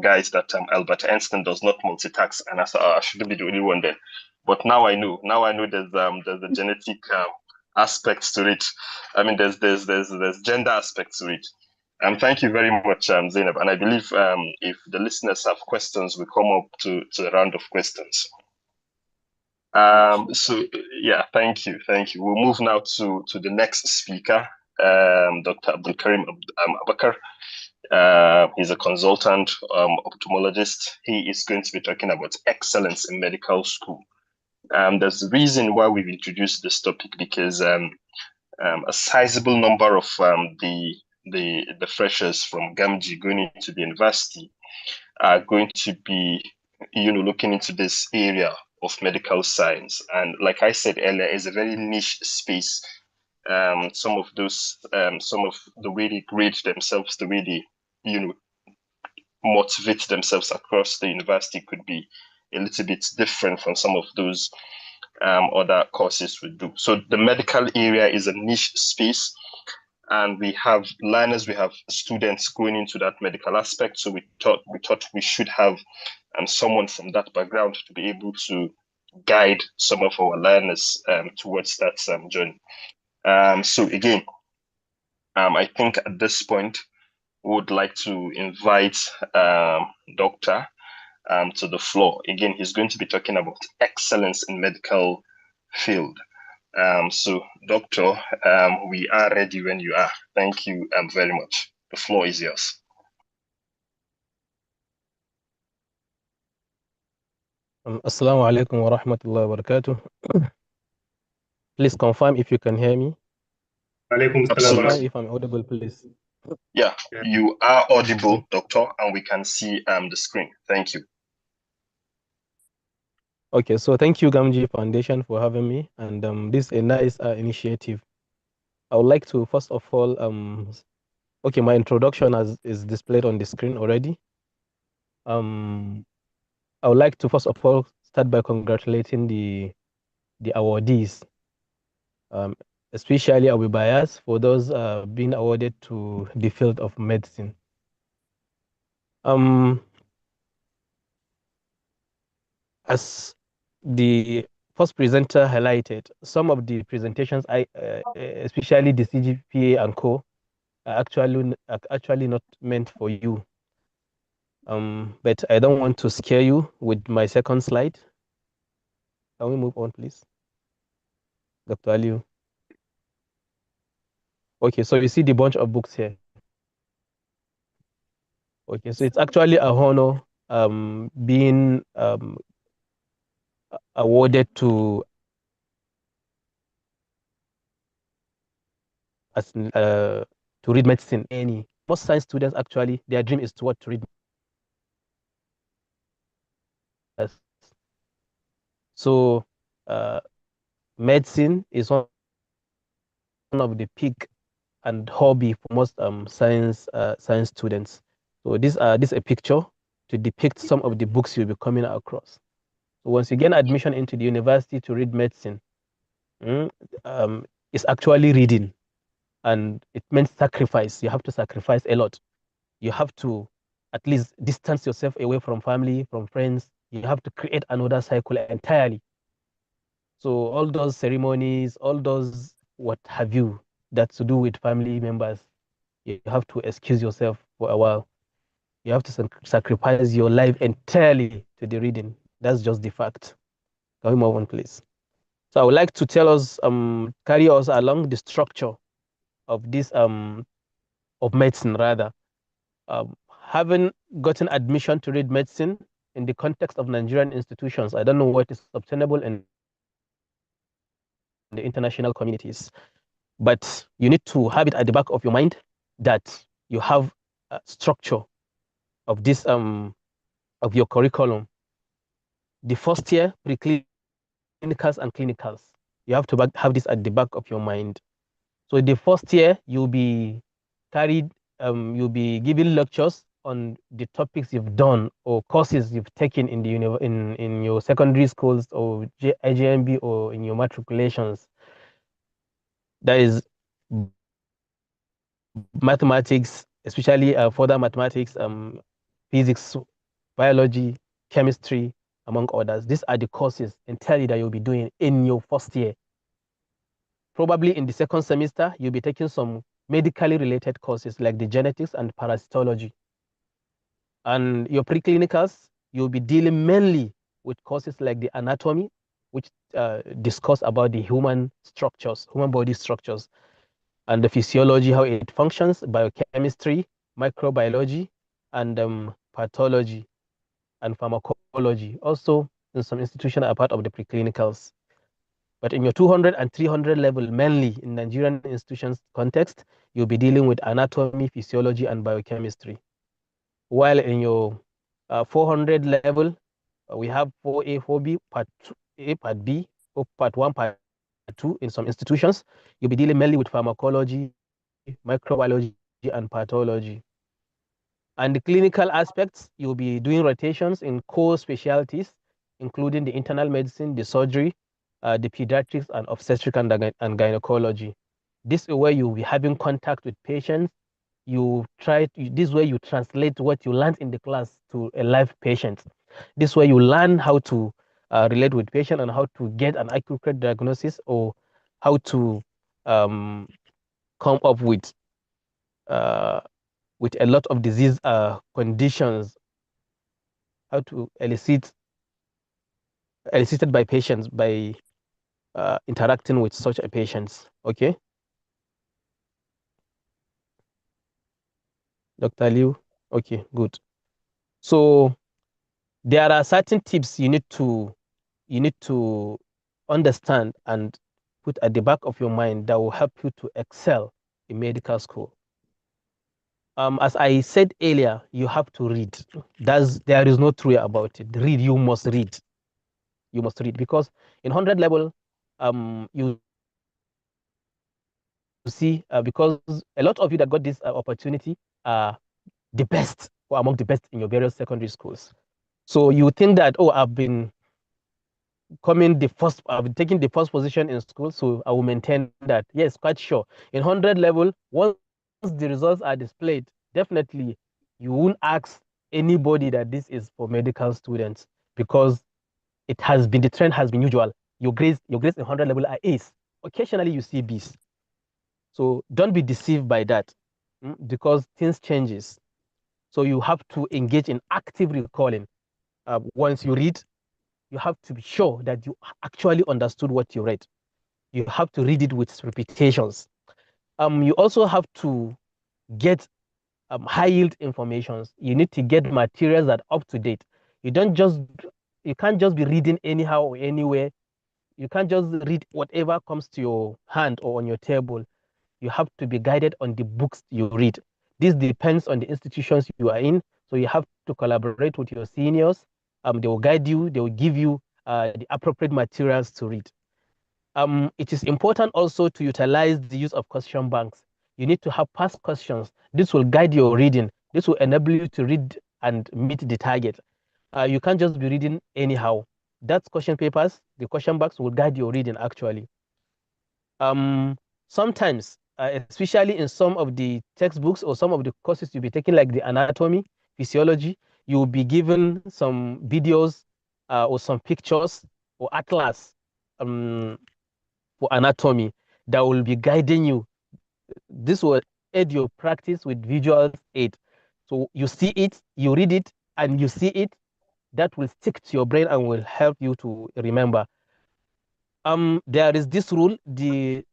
guys that Albert Einstein does not multitask, and I thought, I shouldn't be the only one then. But now I know. Now I know there's a genetic aspect to it. I mean, there's gender aspects to it. Thank you very much, Zainab. And I believe if the listeners have questions, we come up to a round of questions. So yeah, thank you. We'll move now to the next speaker, Dr. Abdul Karim Abakar. He's a consultant ophthalmologist. He is going to be talking about excellence in medical school. There's a reason why we've introduced this topic, because a sizable number of the freshers from Gamji going into the university are going to be, looking into this area of medical science. And like I said earlier, it's a very niche space. Some of the way they grade themselves, the way they, motivate themselves across the university could be a little bit different from some of those other courses we do. So the medical area is a niche space, and we have learners, we have students going into that medical aspect. So we thought we should have someone from that background to be able to guide some of our learners towards that journey. So again, I think at this point, we would like to invite Doctor to the floor. Again, he's going to be talking about excellence in medical field. So, Doctor, we are ready when you are. Thank you very much. The floor is yours. Assalamu alaikum wa rahmatullahi wa barakatuh. Please confirm if you can hear me. Absolutely. If I'm audible, please. Yeah, you are audible, Doctor, and we can see the screen. Thank you. Okay, so thank you, Gamji Foundation, for having me. And this is a nice initiative. I would like to, first of all, okay, my introduction is displayed on the screen already. I would like to, first of all, start by congratulating the awardees. Especially, I'll be biased for those being awarded to the field of medicine. As the first presenter highlighted, some of the presentations, especially the CGPA and co, are actually not meant for you. But I don't want to scare you with my second slide. Can we move on, please? Dr. Aliu. Okay, so you see the bunch of books here. Okay, so it's actually a honor being awarded to read medicine. Most science students, actually, their dream is to read. So medicine is one of the peak and hobby for most science students. So this is a picture to depict some of the books you'll be coming across. So once you gain admission into the university to read medicine, it's actually reading, and it means sacrifice. You have to sacrifice a lot. You have to at least distance yourself away from family, from friends. You have to create another cycle entirely. So all those ceremonies, all those what have you, that's to do with family members, you have to excuse yourself for a while. You have to sacrifice your life entirely to the reading. That's just the fact. Can we move on, please? So I would like to tell us, carry us along the structure of this, of medicine rather. Having gotten admission to read medicine in the context of Nigerian institutions, I don't know what is obtainable in the international communities, but you need to have it at the back of your mind that you have a structure of this, of your curriculum. The first year, preclinicals and clinicals, you have to have this at the back of your mind. So the first year, you'll be you'll be giving lectures on the topics you've done or courses you've taken in the in your secondary schools or IJMB or in your matriculations. That is mathematics, especially further mathematics, physics, biology, chemistry, among others. These are the courses entirely that you'll be doing in your first year. Probably in the second semester, you'll be taking some medically related courses like the genetics and parasitology. And your preclinicals, you'll be dealing mainly with courses like the anatomy, which discuss about the human structures, human body structures, and the physiology, how it functions, biochemistry, microbiology, and pathology and pharmacology. Also, in some institutions are part of the preclinicals. But in your 200 and 300 level, mainly in Nigerian institutions context, you'll be dealing with anatomy, physiology, and biochemistry. While in your 400 level, we have 4A, 4B, Part A, Part B, or Part 1, Part 2 in some institutions. You'll be dealing mainly with pharmacology, microbiology, and pathology. And the clinical aspects, you'll be doing rotations in core specialties, including the internal medicine, the surgery, the pediatrics, and obstetric and gynecology. This is where you'll be having contact with patients. This way you translate what you learned in the class to a live patient. This way you learn how to relate with patient and how to get an accurate diagnosis, or how to um, come up with a lot of disease conditions, how to elicited by patients by interacting with such a patients. Okay, Dr. Liu. Okay, good. So there are certain tips you need to understand and put at the back of your mind that will help you to excel in medical school. As I said earlier, you have to read. There is no truth about it. Read, you must read. You must read, because in 100 level, you see, because a lot of you that got this opportunity are the best or among the best in your various secondary schools. So you think that, oh, I've been taking the first position in school, so I will maintain that. Yes, quite sure. In 100 level, once the results are displayed, definitely you won't ask anybody that this is for medical students, because the trend has been usual. Your grades in 100 level are A's. Occasionally you see B's. So don't be deceived by that, because things changes. So you have to engage in active recalling. Once you read, you have to be sure that you actually understood what you read. You have to read it with repetitions. You also have to get high yield informations. You need to get materials that are up to date. You can't just be reading anyhow or anywhere. You can't just read whatever comes to your hand or on your table. You have to be guided on the books you read. This depends on the institutions you are in. So you have to collaborate with your seniors. They will guide you. They will give you the appropriate materials to read. It is important also to utilize the use of question banks. You need to have past questions. This will guide your reading. This will enable you to read and meet the target. You can't just be reading anyhow. That's question papers. The question banks will guide your reading actually. Sometimes, especially in some of the textbooks or some of the courses you'll be taking, like the anatomy, physiology, you'll be given some videos or some pictures or atlas for anatomy that will be guiding you. This will aid your practice with visual aid. So you see it, you read it, and you see it. That will stick to your brain and will help you to remember. There is this rule, the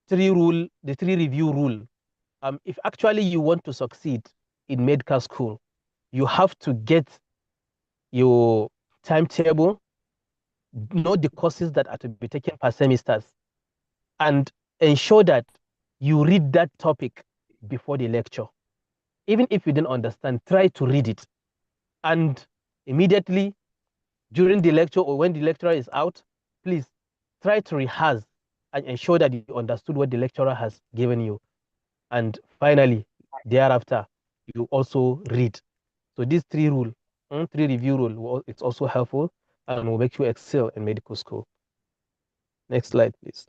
three review rule. If actually you want to succeed in medical school, you have to get your timetable, know the courses that are to be taken per semesters, and ensure that you read that topic before the lecture. Even if you didn't understand, try to read it. And immediately during the lecture or when the lecturer is out, please try to rehearse and ensure that you understood what the lecturer has given you. And finally, thereafter, you also read. So these three review rule, it's also helpful and will make you excel in medical school. Next slide, please.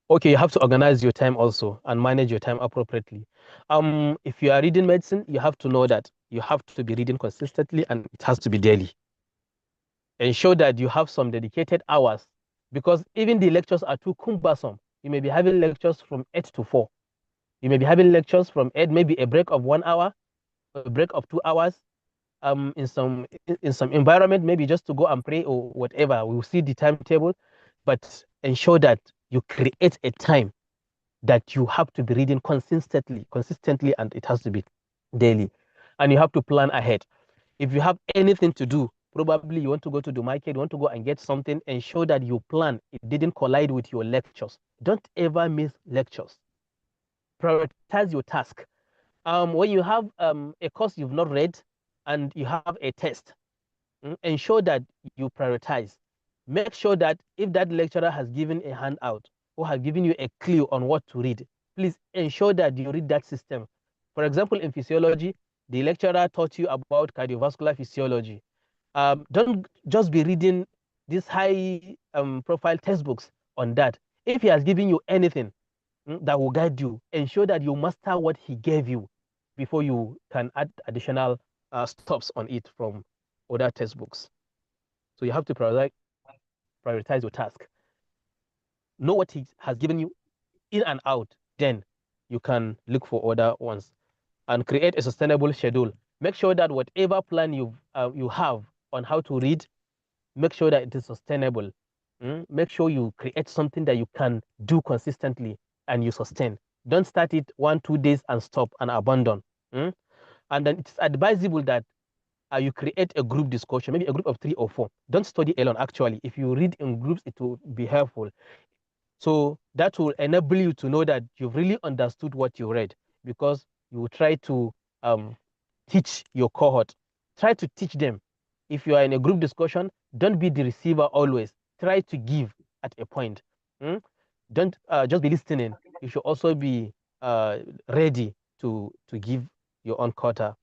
Okay, you have to organize your time also and manage your time appropriately. If you are reading medicine, you have to know that you have to be reading consistently and it has to be daily. Ensure that you have some dedicated hours, because even the lectures are too cumbersome. You may be having lectures from 8 to 4. You may be having lectures from 8, maybe a break of 1 hour, a break of 2 hours. In some environment, maybe just to go and pray or whatever. We'll see the timetable, but ensure that you create a time that you have to be reading consistently, and it has to be daily. And you have to plan ahead. If you have anything to do, probably you want to go to the market, you want to go and get something, ensure that you plan. It didn't collide with your lectures. Don't ever miss lectures. Prioritize your task. When you have a course you've not read and you have a test, ensure that you prioritize. Make sure that if that lecturer has given a handout or has given you a clue on what to read, please ensure that you read that system. For example, in physiology, the lecturer taught you about cardiovascular physiology. Don't just be reading these high profile textbooks on that. If he has given you anything that will guide you, ensure that you master what he gave you before you can add additional stops on it from other textbooks. So you have to prioritize your task. Know what he has given you in and out, then you can look for other ones and create a sustainable schedule. Make sure that whatever plan you have on how to read, make sure that it is sustainable. Make sure you create something that you can do consistently and you sustain. Don't start it 1-2 days and stop and abandon. And then it's advisable that you create a group discussion, maybe a group of 3 or 4. Don't study alone, actually. If you read in groups, it will be helpful. So that will enable you to know that you've really understood what you read, because you will try to teach your cohort. Try to teach them. If you are in a group discussion, don't be the receiver always. Try to give at a point. Don't just be listening. You should also be ready to give your own quota.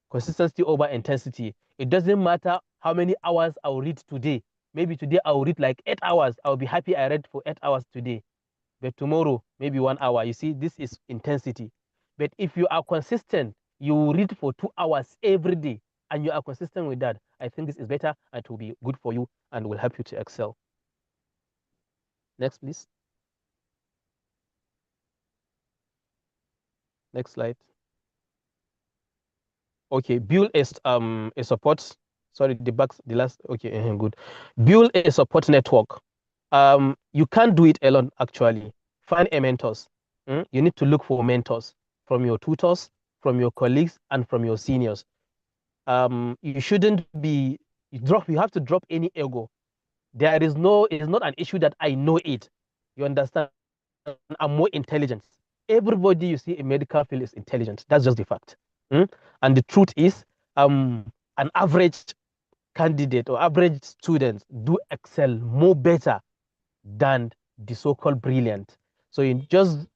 Consistency over intensity. It doesn't matter how many hours I'll read today. Maybe today I'll read like 8 hours. I'll be happy I read for 8 hours today. But tomorrow, maybe 1 hour. You see, this is intensity. But if you are consistent, you will read for 2 hours every day, and you are consistent with that, I think this is better and it will be good for you and will help you to excel. Next, please. Next slide. Okay, build a support. Sorry, the last. Okay, good. Build a support network. You can't do it alone. Actually, find a mentors. You need to look for mentors from your tutors, from your colleagues, and from your seniors. You shouldn't be you have to drop any ego. It is not an issue that I know it. You understand? I'm more intelligent. Everybody you see in medical field is intelligent. That's just the fact. And the truth is, an average candidate or average student do excel more better than the so-called brilliant. So you just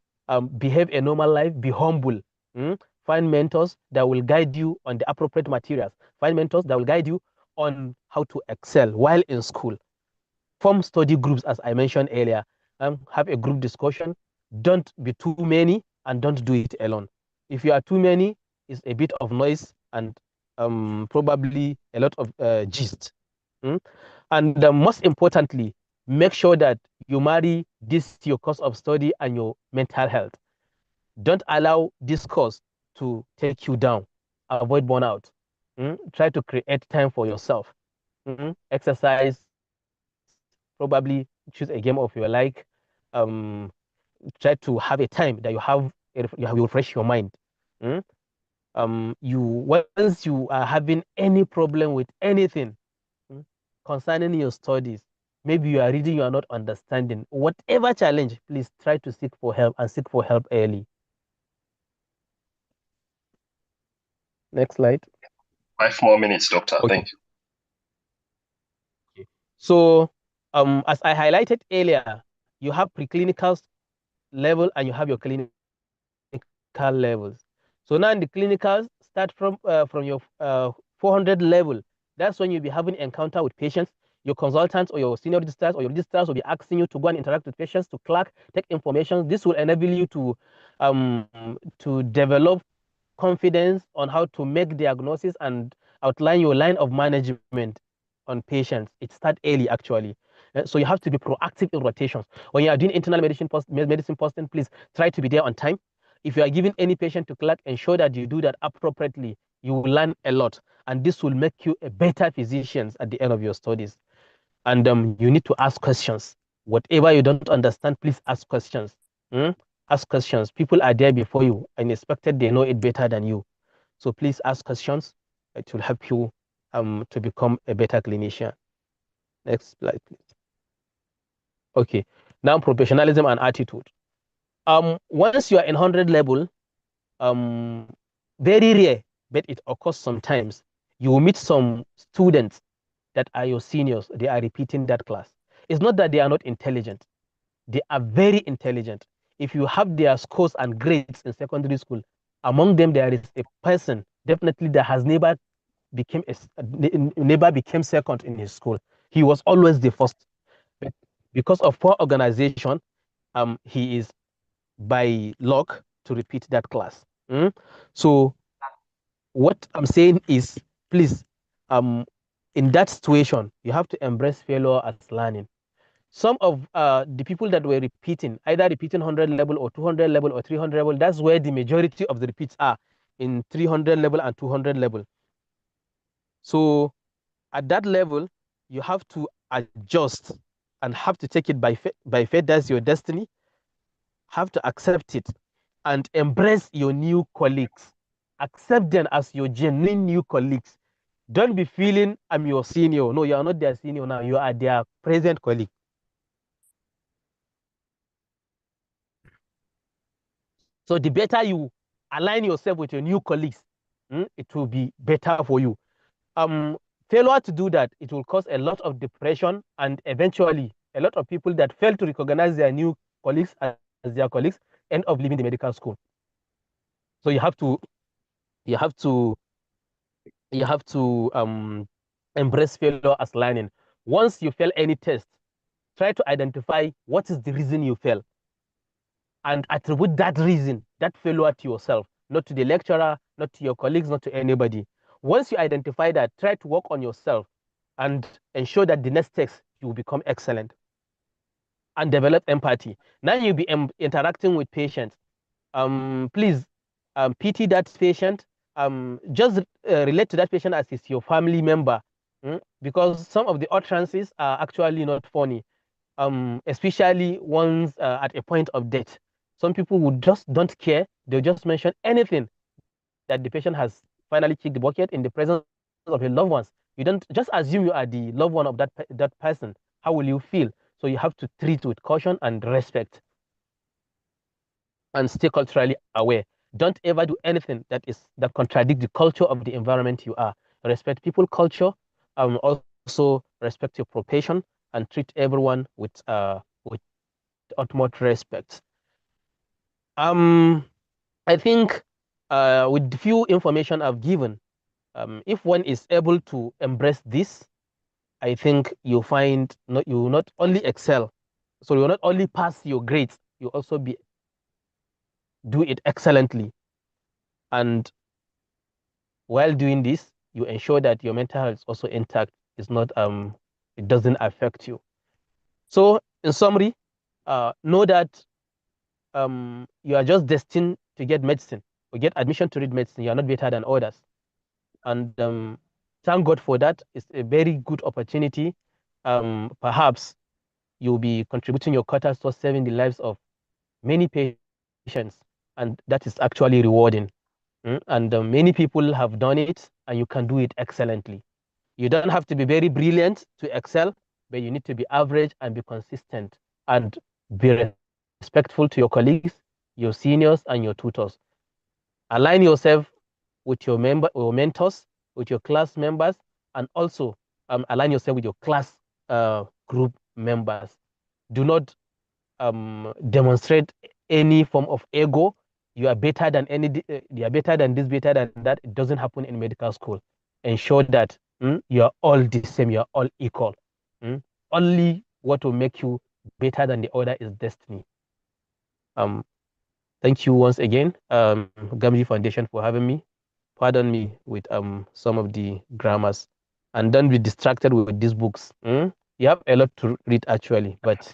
behave a normal life, be humble. Find mentors that will guide you on the appropriate materials. Find mentors that will guide you on how to excel while in school. Form study groups, as I mentioned earlier. Have a group discussion. Don't be too many, and don't do it alone. If you are too many, it's a bit of noise and probably a lot of gist. And most importantly, make sure that you marry this to your course of study and your mental health. Don't allow this course to take you down. Avoid burnout. Try to create time for yourself. Exercise, probably choose a game of your like. Try to have a time that you refresh your mind. Once you are having any problem with anything concerning your studies, maybe you are reading, you are not understanding, whatever challenge, please try to seek for help and seek for help early. Next slide. 5 more minutes, doctor. Okay. Thank you. Okay. So, as I highlighted earlier, you have preclinical level and you have your clinical levels. So now in the clinicals, start from your 400 level. That's when you'll be having encounter with patients. Your consultants or your senior registrars or your registrars will be asking you to go and interact with patients, to clerk, take information. This will enable you to develop confidence on how to make diagnosis and outline your line of management. on patients. It starts early, actually. So you have to be proactive in rotations. When you are doing internal medicine posting, please try to be there on time. If you are giving any patient to clerk, ensure that you do that appropriately. You will learn a lot, and this will make you a better physician at the end of your studies. And you need to ask questions. Whatever you don't understand, please ask questions. Ask questions. People are there before you and expected they know it better than you. So please ask questions. It will help you to become a better clinician. Next slide, please. Okay. Now professionalism and attitude. Once you are in 100 level, very rare, but it occurs sometimes. You will meet some students that are your seniors. They are repeating that class. It's not that they are not intelligent. They are very intelligent. If you have their scores and grades in secondary school, among them there is a person definitely that has never became second in his school. He was always the first. But because of poor organization, he is by luck to repeat that class. So what I'm saying is, please, in that situation, you have to embrace failure as learning. Some of the people that were repeating, either repeating 100 level or 200 level or 300 level, that's where the majority of the repeats are, in 300 level and 200 level. So at that level, you have to adjust and have to take it by faith. That's your destiny. Have to accept it and embrace your new colleagues. Accept them as your genuine new colleagues. Don't be feeling I'm your senior. No, you are not their senior now. You are their present colleague. So the better you align yourself with your new colleagues, it will be better for you. Failure to do that, it will cause a lot of depression, and eventually a lot of people that fail to recognize their new colleagues as their colleagues end up leaving the medical school. So you have to embrace failure as learning. Once you fail any test, try to identify what is the reason you fail and attribute that reason, that failure, to yourself, not to the lecturer, not to your colleagues, not to anybody. Once you identify that, try to work on yourself and ensure that the next test you will become excellent and develop empathy. Now you'll be interacting with patients. Please pity that patient. Just relate to that patient as is your family member, because some of the utterances are actually not funny, especially ones at a point of death. Some people would just don't care. They'll just mention anything that the patient has finally kicked the bucket in the presence of your loved ones. You don't just assume you are the loved one of that person. How will you feel? So you have to treat with caution and respect and stay culturally aware. Don't ever do anything that contradicts the culture of the environment you are. Respect people culture, also respect your profession, and treat everyone with utmost respect. I think with the few information I've given, if one is able to embrace this, I think you will not only excel, so you will not only pass your grades, you also do it excellently. And while doing this, you ensure that your mental health is also intact. It's not it doesn't affect you. So in summary, know that you are just destined to get medicine or get admission to read medicine. You are not better than others. And thank God for that. It's a very good opportunity. Perhaps you'll be contributing your quota to saving the lives of many patients, and that is actually rewarding. And many people have done it, and you can do it excellently. You don't have to be very brilliant to excel, but you need to be average and be consistent and be respectful to your colleagues, your seniors, and your tutors. Align yourself with your mentors, with your class members, and also align yourself with your class group members. Do not demonstrate any form of ego. You are better than you are better than this, better than that. It doesn't happen in medical school. Ensure that you are all the same, you are all equal. Only what will make you better than the other is destiny. Thank you once again, Gamji Foundation, for having me. Pardon me with some of the grammars. and don't be distracted with these books. You have a lot to read actually, but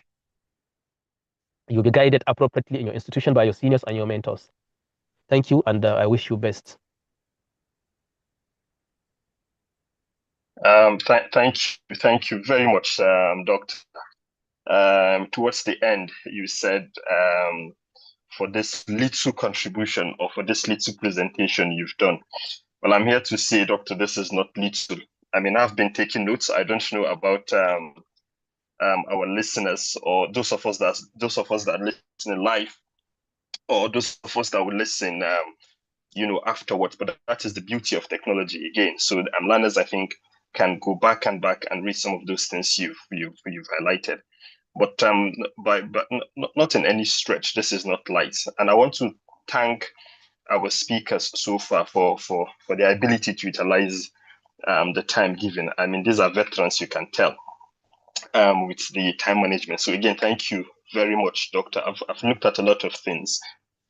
you'll be guided appropriately in your institution by your seniors and your mentors. Thank you, and I wish you best. Thank you very much, Doctor. Towards the end, you said for this little contribution or for this little presentation you've done. Well, I'm here to say, Doctor, this is not little. I mean, I've been taking notes. I don't know about our listeners or those of us that listen live, or those of us that will listen, afterwards. But that is the beauty of technology again. So learners, I think, can go back and read some of those things you've highlighted. But not in any stretch. This is not light, and I want to thank our speakers so far for their ability to utilize the time given. I mean, these are veterans, you can tell, with the time management. So again, thank you very much, Doctor. I've looked at a lot of things,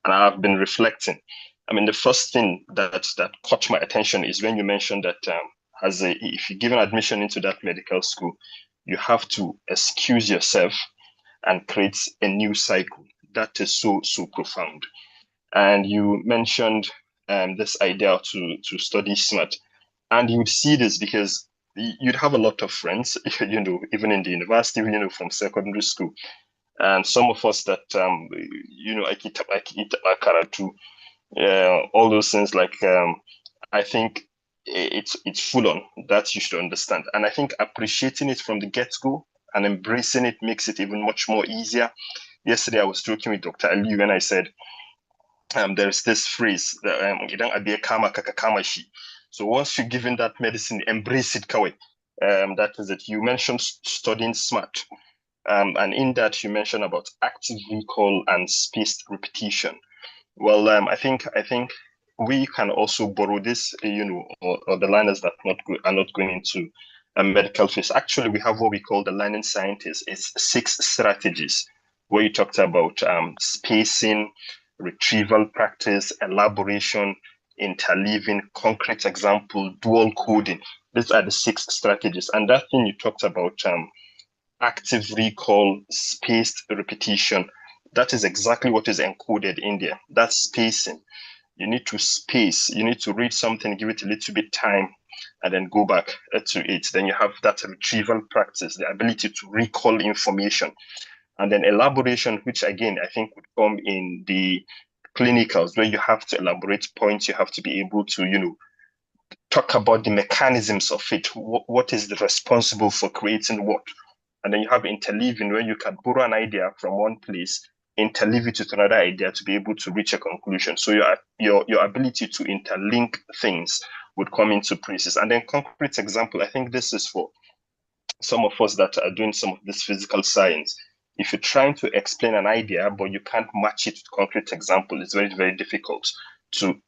and I've been reflecting. I mean, the first thing that caught my attention is when you mentioned that if you're given admission into that medical school, you have to excuse yourself and create a new cycle. That is so profound. And you mentioned this idea to study smart, and you'd see this because you'd have a lot of friends, even in the university, from secondary school, and some of us that all those things, like I think it's full on. That you should understand, and I think appreciating it from the get-go and embracing it makes it even much more easier. Yesterday I was joking with Dr. Ali when I said there's this phrase that so once you're given that medicine, embrace it, Kawe. That is it. You mentioned studying smart, and in that you mentioned about active recall and spaced repetition. Well, I think we can also borrow this, or the learners that are not going into a medical field. Actually, we have what we call the learning scientists. It's 6 strategies where you talked about spacing, retrieval practice, elaboration, interleaving, concrete example, dual coding. These are the 6 strategies. And that thing you talked about, active recall, spaced repetition, that is exactly what is encoded in there. That's spacing. You need to space. You need to read something, give it a little bit time, and then go back to it. Then you have that retrieval practice, the ability to recall information. And then elaboration, which again, I think would come in the clinicals, where you have to elaborate points. You have to be able to, talk about the mechanisms of it. What is the responsible for creating what? And then you have interleaving, where you can borrow an idea from one place, interleave it with another idea to be able to reach a conclusion. So your ability to interlink things would come into places. And then concrete example, I think this is for some of us that are doing some of this physical science. If you're trying to explain an idea, but you can't match it with concrete example, it's very, very difficult to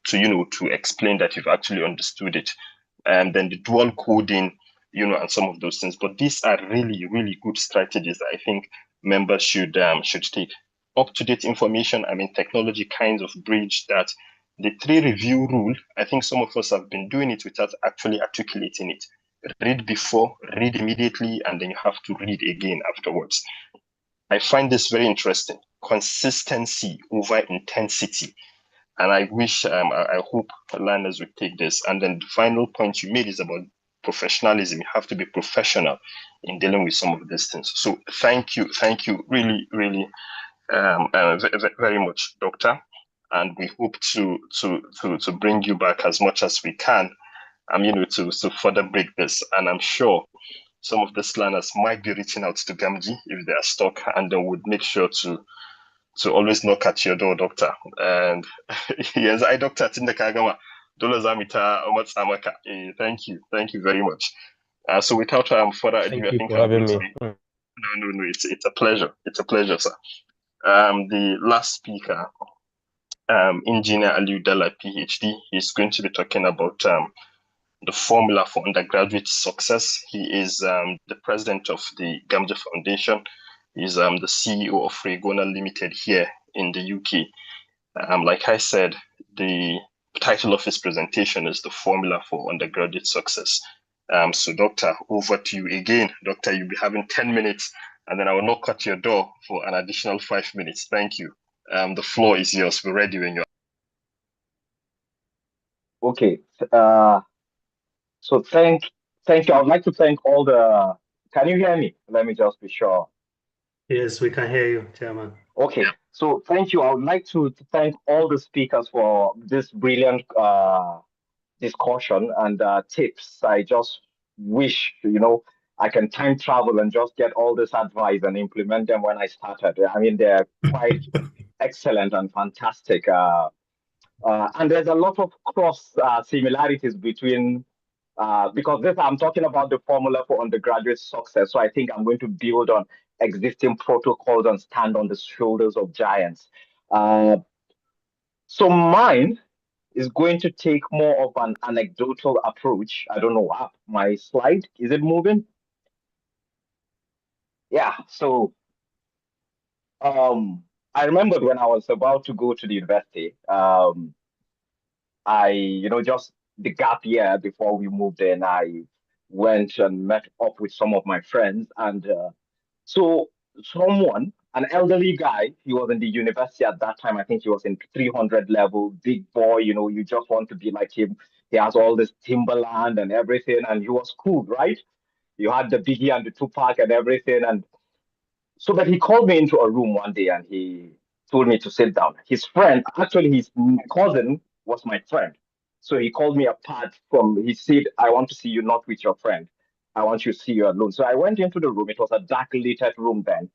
explain that you've actually understood it. And then the dual coding, and some of those things. But these are really, really good strategies that I think members should take. Up-to-date information, I mean, technology kinds of bridge that. The 3 review rule, I think some of us have been doing it without actually articulating it. Read before, read immediately, and then you have to read again afterwards. I find this very interesting. Consistency over intensity. And I wish, I hope learners would take this. And then the final point you made is about professionalism. You have to be professional in dealing with some of these things. So thank you really, really very much, Doctor. And we hope to bring you back as much as we can, to further break this. And I'm sure some of these learners might be reaching out to Gamji if they are stuck, and they would make sure to always knock at your door, Doctor. And yes, Doctor Tindakagama. Thank you very much. So without further ado, Thank I you think for I'm having going to me. be. No, it's a pleasure. It's a pleasure, sir. The last speaker, Engineer Aliu Dalla, PhD, is going to be talking about the formula for undergraduate success. He is the president of the Gamja Foundation. He's the CEO of Regona Limited here in the UK. Like I said, the title of his presentation is the formula for undergraduate success. So Doctor, over to you again. Doctor, you'll be having 10 minutes, and then I will knock at your door for an additional 5 minutes. Thank you. The floor is yours. We're ready when you are. Okay. So thank you. I would like to thank all the. Can you hear me? Let me just be sure. Yes, we can hear you, Chairman. Okay. So thank you. I would like to thank all the speakers for this brilliant discussion and tips. I just wish, I can time travel and just get all this advice and implement them when I started. I mean, they're quite excellent and fantastic. And there's a lot of cross similarities between, because this I'm talking about the formula for undergraduate success. So I think I'm going to build on existing protocols and stand on the shoulders of giants. So mine is going to take more of an anecdotal approach. I don't know, my slide, is it moving? Yeah, so I remembered when I was about to go to the university, just the gap year before we moved in, I went and met up with some of my friends. And so an elderly guy, he was in the university at that time. I think he was in 300 level, big boy, you just want to be like him. He has all this timberland and everything, and he was cool, right? You had the Biggie and the Tupac and everything. And so, but he called me into a room one day and he told me to sit down. His friend, actually, his cousin was my friend. So he called me apart from, he said, I want to see you not with your friend. I want you to see you alone. So I went into the room. It was a dark lit room then.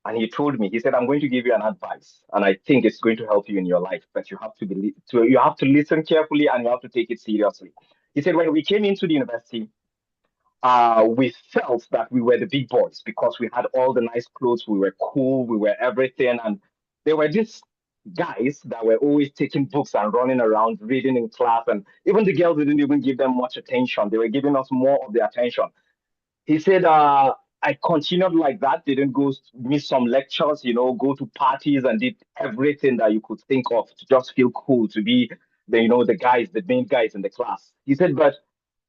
And he told me, he said, I'm going to give you an advice. And I think it's going to help you in your life, but you have you have to listen carefully and you have to take it seriously. He said, when we came into the university, we felt that we were the big boys because we had all the nice clothes, we were cool, we were everything. And there were these guys that were always taking books and running around reading in class. And even the girls didn't even give them much attention. They were giving us more of the attention. He said, I continued like that, didn't miss some lectures, go to parties and did everything that you could think of to just feel cool, to be the main guys in the class. He said, but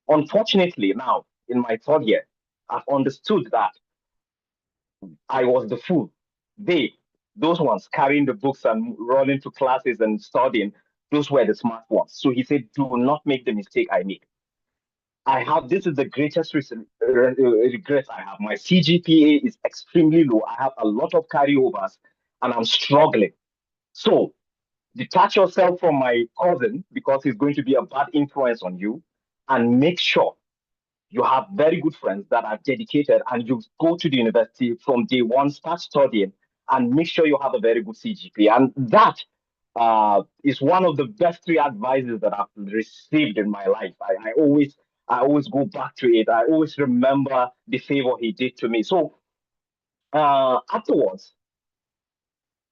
unfortunately, now in my third year, I've understood that I was the fool. They, those ones carrying the books and running to classes and studying, those were the smart ones. So he said, do not make the mistake I made. This is the greatest regret I have. My CGPA is extremely low. I have a lot of carryovers and I'm struggling. So detach yourself from my cousin because he's going to be a bad influence on you, and make sure you have very good friends that are dedicated and you go to the university from day one, start studying, and make sure you have a very good CGPA. And that is one of the best three advices that I've received in my life. I always go back to it. I always remember the favor he did to me. So afterwards,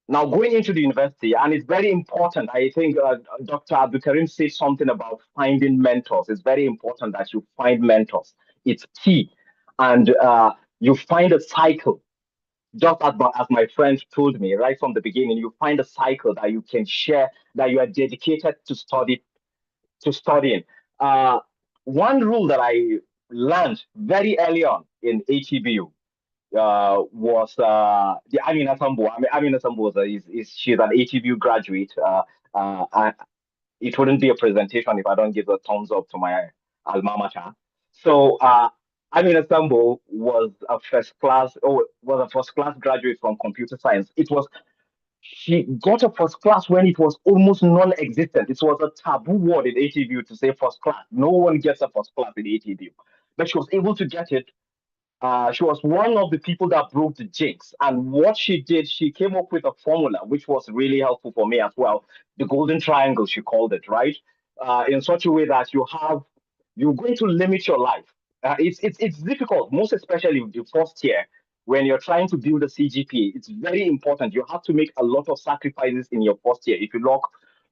now going into the university, and it's very important. I think Dr. Abdul Karim said something about finding mentors. It's very important that you find mentors. It's key, and you find a cycle. Just as my friend told me right from the beginning, you find a cycle that you can share, that you are dedicated to studying. One rule that I learned very early on in ATBU was the Amina Sambo. I mean, Amina Sambo she's an ATBU graduate. It wouldn't be a presentation if I don't give a thumbs up to my alma mater. So Amina Sambo was a first class graduate from computer science. She got a first class when it was almost non-existent. It was a taboo word in ATBU to say first class. No one gets a first class in ATBU, but she was able to get it. She was one of the people that broke the jinx. And what she did, she came up with a formula which was really helpful for me as well. The golden triangle, she called it, right? In such a way that you're going to limit your life. It's difficult, most especially the first year when you're trying to build a CGPA. It's very important. You have to make a lot of sacrifices in your first year. If you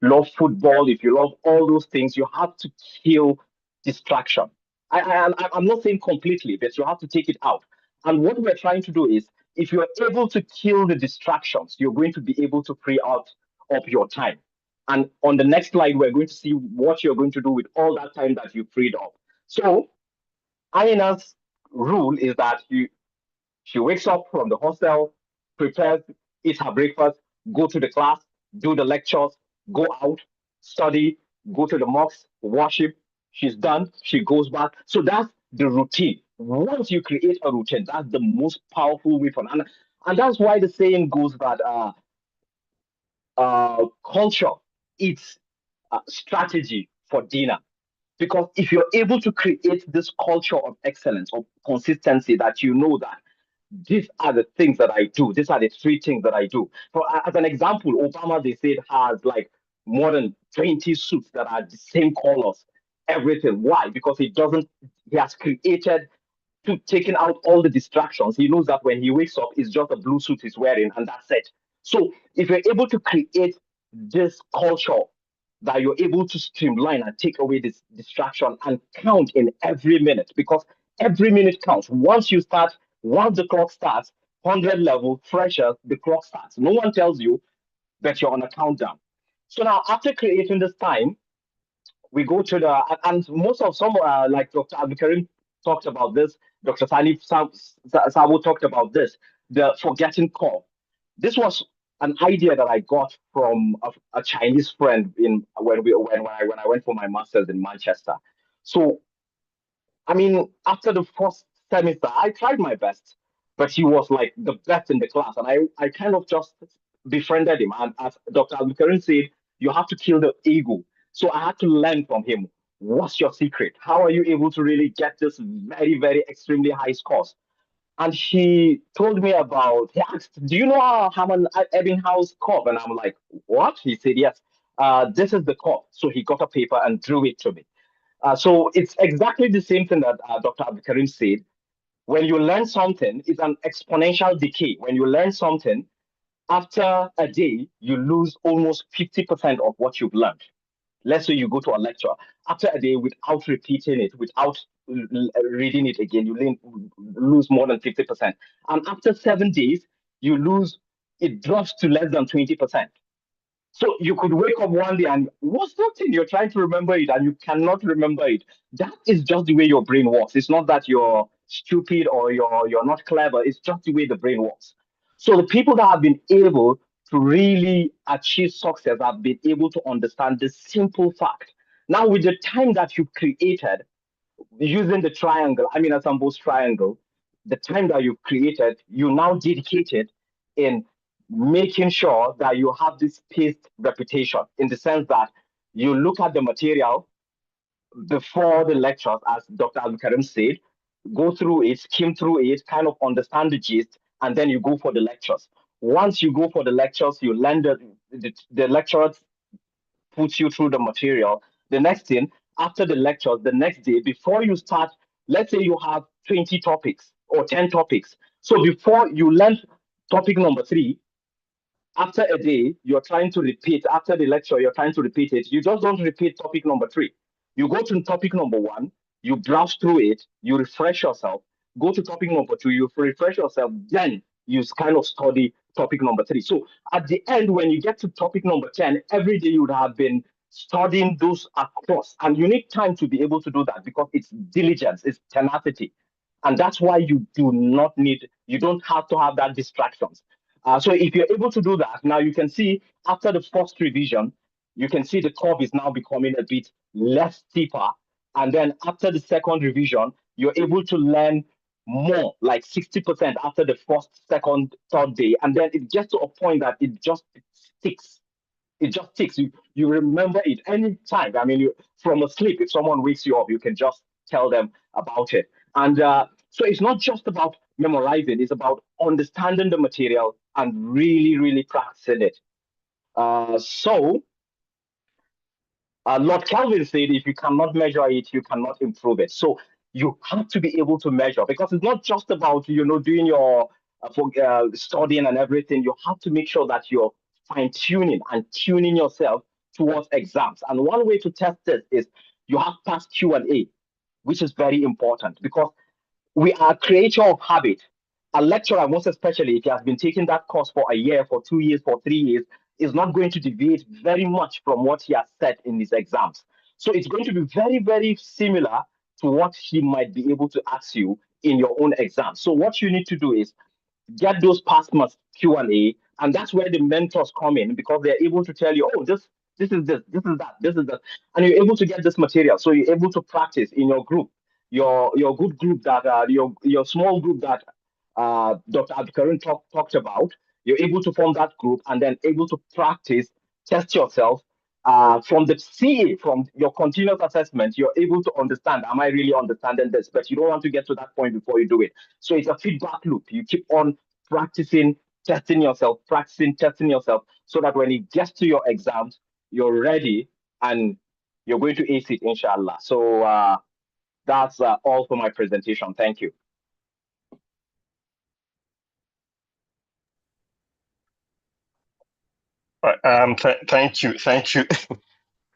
love football, if you love all those things, you have to kill distraction. I'm not saying completely, but you have to take it out. And what we're trying to do is, if you're able to kill the distractions, you're going to be able to free out of your time. And on the next slide, we're going to see what you're going to do with all that time that you freed up. So Aina's rule is that she wakes up from the hostel, prepares, eats her breakfast, go to the class, do the lectures, go out, study, go to the mosque, worship. She's done. She goes back. So that's the routine. Once you create a routine, that's the most powerful weapon. And that's why the saying goes that culture eats strategy for dinner. Because if you're able to create this culture of excellence, of consistency, that you know that these are the things that I do, these are the three things that I do. For as an example, Obama, they said, has like more than 20 suits that are the same colors, everything. Why? Because he has created to taking out all the distractions. He knows that when he wakes up, it's just a blue suit he's wearing, and that's it. So if you're able to create this culture that you're able to streamline and take away this distraction and count in every minute, because every minute counts. Once the clock starts, 100 level, fresher, the clock starts. No one tells you that you're on a countdown. So now, after creating this time, we go to the and most of some like Dr. Abdulkarim talked about this, Dr. Sabo talked about this, the forgetting call. This was an idea that I got from a Chinese friend in when I went for my master's in Manchester. So I mean, after the first semester, I tried my best, but he was like the best in the class. And I kind of just befriended him. And as Dr. Abdulkarim said, you have to kill the ego. So I had to learn from him. What's your secret? How are you able to really get this very, very extremely high scores? And he told me about, he asked, do you know Haman Ebbinghaus curve? And I'm like, what? He said, yes. This is the curve. So he got a paper and drew it to me. So it's exactly the same thing that Dr. Abdulkarim said. When you learn something, it's an exponential decay. When you learn something, after a day, you lose almost 50% of what you've learned. Let's say you go to a lecture. After a day, without repeating it, without reading it again, you lose more than 50%. And after 7 days, it drops to less than 20%. So you could wake up one day and what's that thing? You're trying to remember it and you cannot remember it. That is just the way your brain works. It's not that you're stupid or you're not clever. It's just the way the brain works. So the people that have been able to really achieve success have been able to understand this simple fact. Now, with the time that you've created using the triangle, I mean, a Sambo's triangle, the time that you've created, you now dedicate it in making sure that you have this spaced repetition in the sense that you look at the material before the lectures, as Dr. Abdulkarim said, go through it, skim through it, kind of understand the gist, and then you go for the lectures. Once you go for the lectures, you learn the lecturers puts you through the material. The next thing, after the lectures, the next day, before you start, let's say you have 20 topics or 10 topics. So before you learn topic number 3, after a day, you're trying to repeat, after the lecture, you're trying to repeat it. You just don't repeat topic number 3. You go to topic number 1, you browse through it, you refresh yourself, go to topic number 2, you refresh yourself, then you kind of study topic number 3. So at the end, when you get to topic number 10, every day you would have been studying those across. And you need time to be able to do that because it's diligence, it's tenacity. And that's why you don't have to have that distractions. So if you're able to do that, now you can see after the first revision, you can see the curve is now becoming a bit less steeper. And then after the second revision, you're able to learn more, like 60% after the first, second, third day. And then it gets to a point that it just sticks. It just sticks. You remember it anytime. I mean, from a sleep, if someone wakes you up, you can just tell them about it. And so it's not just about memorizing, it's about understanding the material and really, really practicing it. Lord Kelvin said, if you cannot measure it, you cannot improve it. So you have to be able to measure because it's not just about, doing your studying and everything. You have to make sure that you're fine tuning and tuning yourself towards exams. And one way to test this is you have past Q&A, which is very important because we are a creature of habit. A lecturer, most especially if he has been taking that course for a year, for 2 years, for 3 years, is not going to deviate very much from what he has said in his exams. So it's going to be very, very similar to what he might be able to ask you in your own exam. So what you need to do is get those past months Q&A, and that's where the mentors come in, because they're able to tell you, oh, this is that, and you're able to get this material. So you're able to practice in your group, your good group that your small group that Dr. Abdikarim talked about. You're able to form that group and then able to practice, test yourself. From the CA, from your continuous assessment, you're able to understand, am I really understanding this? But you don't want to get to that point before you do it. So it's a feedback loop. You keep on practicing, testing yourself, testing yourself, so that when it gets to your exams, you're ready and you're going to ace it, inshallah. So that's all for my presentation. Thank you. Thank you,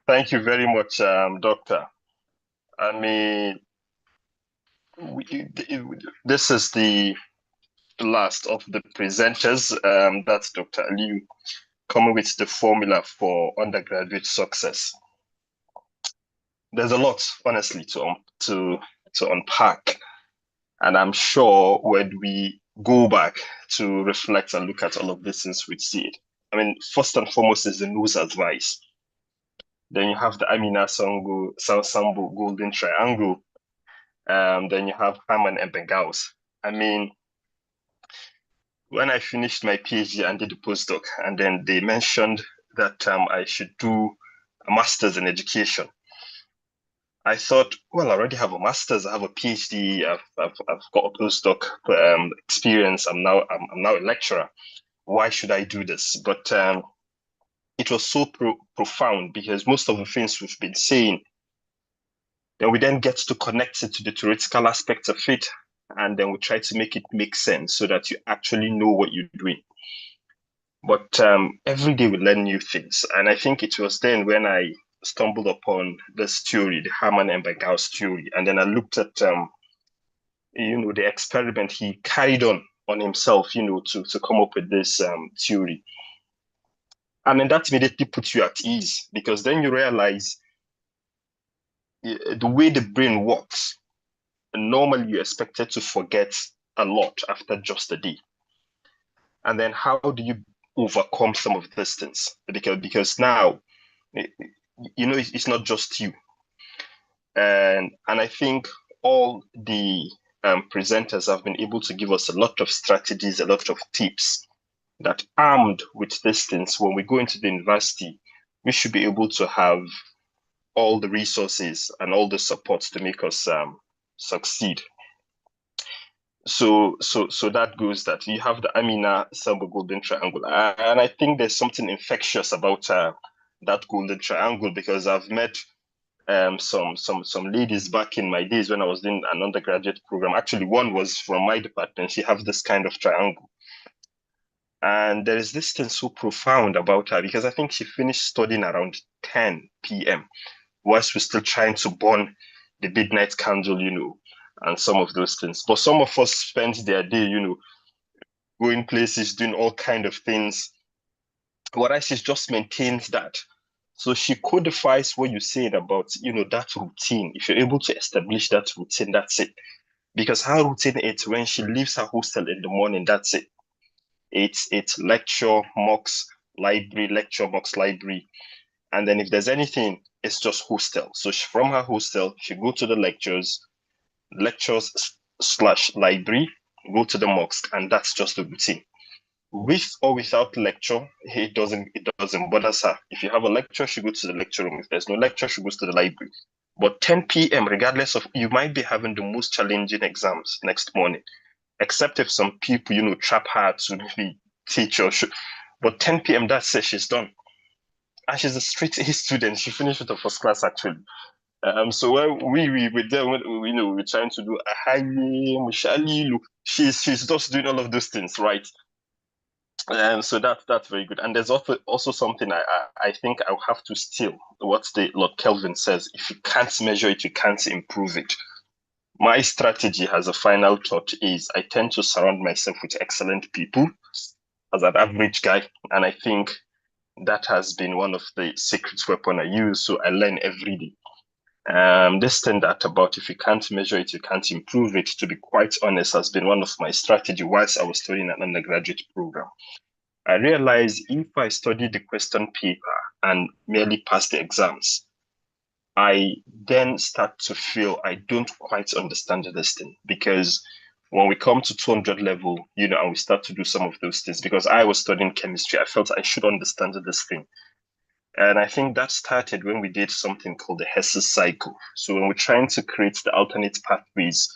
thank you very much, Doctor. I mean, this is the last of the presenters. That's Dr. Aliu coming with the formula for undergraduate success. There's a lot, honestly, to unpack, and I'm sure when we go back to reflect and look at all of this things, we'd see it. I mean, first and foremost is the news advice. Then you have the Amina Sambu Golden Triangle. Then you have Haman and Bengaus. I mean, when I finished my PhD and did the postdoc, and then they mentioned that I should do a master's in education, I thought, well, I already have a master's, I have a PhD, I've got a postdoc experience. I'm now a lecturer. Why should I do this? But it was so profound, because most of the things we've been saying, then we then get to connect it to the theoretical aspects of it, and then we try to make it make sense so that you actually know what you're doing. But every day we learn new things. And I think it was then when I stumbled upon this theory, the Haman and Bengaus theory. And then I looked at, the experiment he carried on himself, to come up with this theory. And then that immediately puts you at ease, because then you realize the way the brain works. Normally you're expected to forget a lot after just a day. And then how do you overcome some of these things? Because now, it's not just you. And I think all the presenters have been able to give us a lot of strategies, a lot of tips that, armed with these things, when we go into the university, we should be able to have all the resources and all the supports to make us succeed. So that goes that you have the Amina Sambo Golden Triangle, and I think there's something infectious about that Golden Triangle, because I've met some ladies back in my days when I was doing an undergraduate program. Actually, one was from my department. She has this kind of triangle, and there is this thing so profound about her, because I think she finished studying around 10 p.m. whilst we're still trying to burn the midnight candle, and some of those things. But some of us spend their day, going places, doing all kind of things. Whereas she just maintains that. So she codifies what you're saying about, that routine. If you're able to establish that routine, that's it. Because her routine is, when she leaves her hostel in the morning, that's it. It's lecture, mocks, library, lecture, mocks, library. And then if there's anything, it's just hostel. So from her hostel, she go to the lectures / library, go to the mosque, and that's just the routine. With or without lecture, it doesn't bother her. If you have a lecture, she goes to the lecture room. If there's no lecture, she goes to the library. But 10 p.m., regardless of, you might be having the most challenging exams next morning, except if some people, trap her to maybe teach or should. But 10 p.m., that's it, she's done. And she's a straight A student. She finished with a first class, actually. So when we with them, we're trying to do a highly mushali look. She's just doing all of those things, right? And so that's very good. And there's also something I think I'll have to steal what the Lord Kelvin says: if you can't measure it, you can't improve it. My strategy as a final thought is I tend to surround myself with excellent people as an average guy, and I think that has been one of the secret weapon I use. So I learn every day. This thing that about if you can't measure it, you can't improve it, to be quite honest, has been one of my strategy whilst I was studying an undergraduate program. I realized if I study the question paper and merely pass the exams, I then start to feel I don't quite understand this thing, because when we come to 200 level, and we start to do some of those things, because I was studying chemistry, I felt I should understand this thing. And I think that started when we did something called the Hess's cycle. So when we're trying to create the alternate pathways,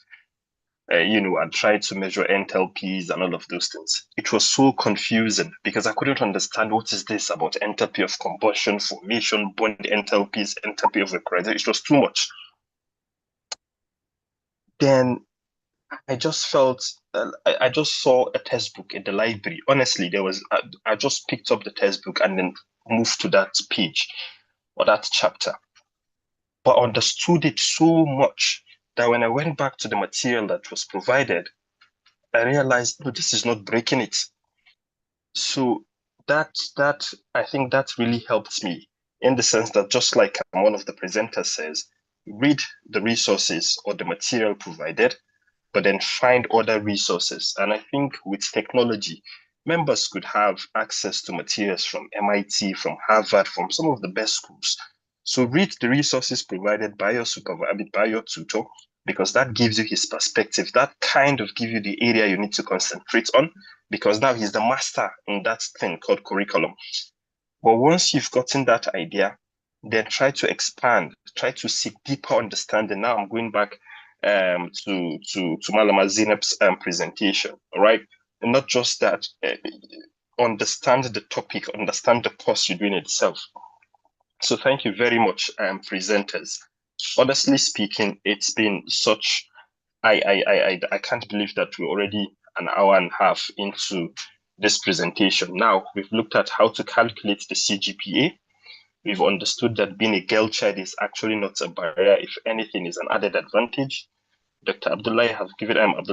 and try to measure enthalpies and all of those things, it was so confusing because I couldn't understand what is this about enthalpy of combustion, formation, bond enthalpies, enthalpy of vaporization. It was too much. Then I just felt, I just saw a textbook in the library. Honestly, I just picked up the textbook and then moved to that page or that chapter, but understood it so much that when I went back to the material that was provided, I realized, no, this is not breaking it. So that I think that really helped me, in the sense that, just like one of the presenters says, read the resources or the material provided, but then find other resources. And I think with technology, members could have access to materials from MIT, from Harvard, from some of the best schools. So read the resources provided by your supervisor, by your tutor, because that gives you his perspective. That kind of gives you the area you need to concentrate on, because now he's the master in that thing called curriculum. But once you've gotten that idea, then try to expand, try to seek deeper understanding. Now I'm going back to Malama Zainab's presentation, all right? And not just that, understand the topic, understand the course you're doing itself. So thank you very much, presenters. Honestly speaking, it's been such, I can't believe that we're already an hour and a half into this presentation. Now, we've looked at how to calculate the CGPA. We've understood that being a girl child is actually not a barrier. If anything, is an added advantage. Dr. Abdul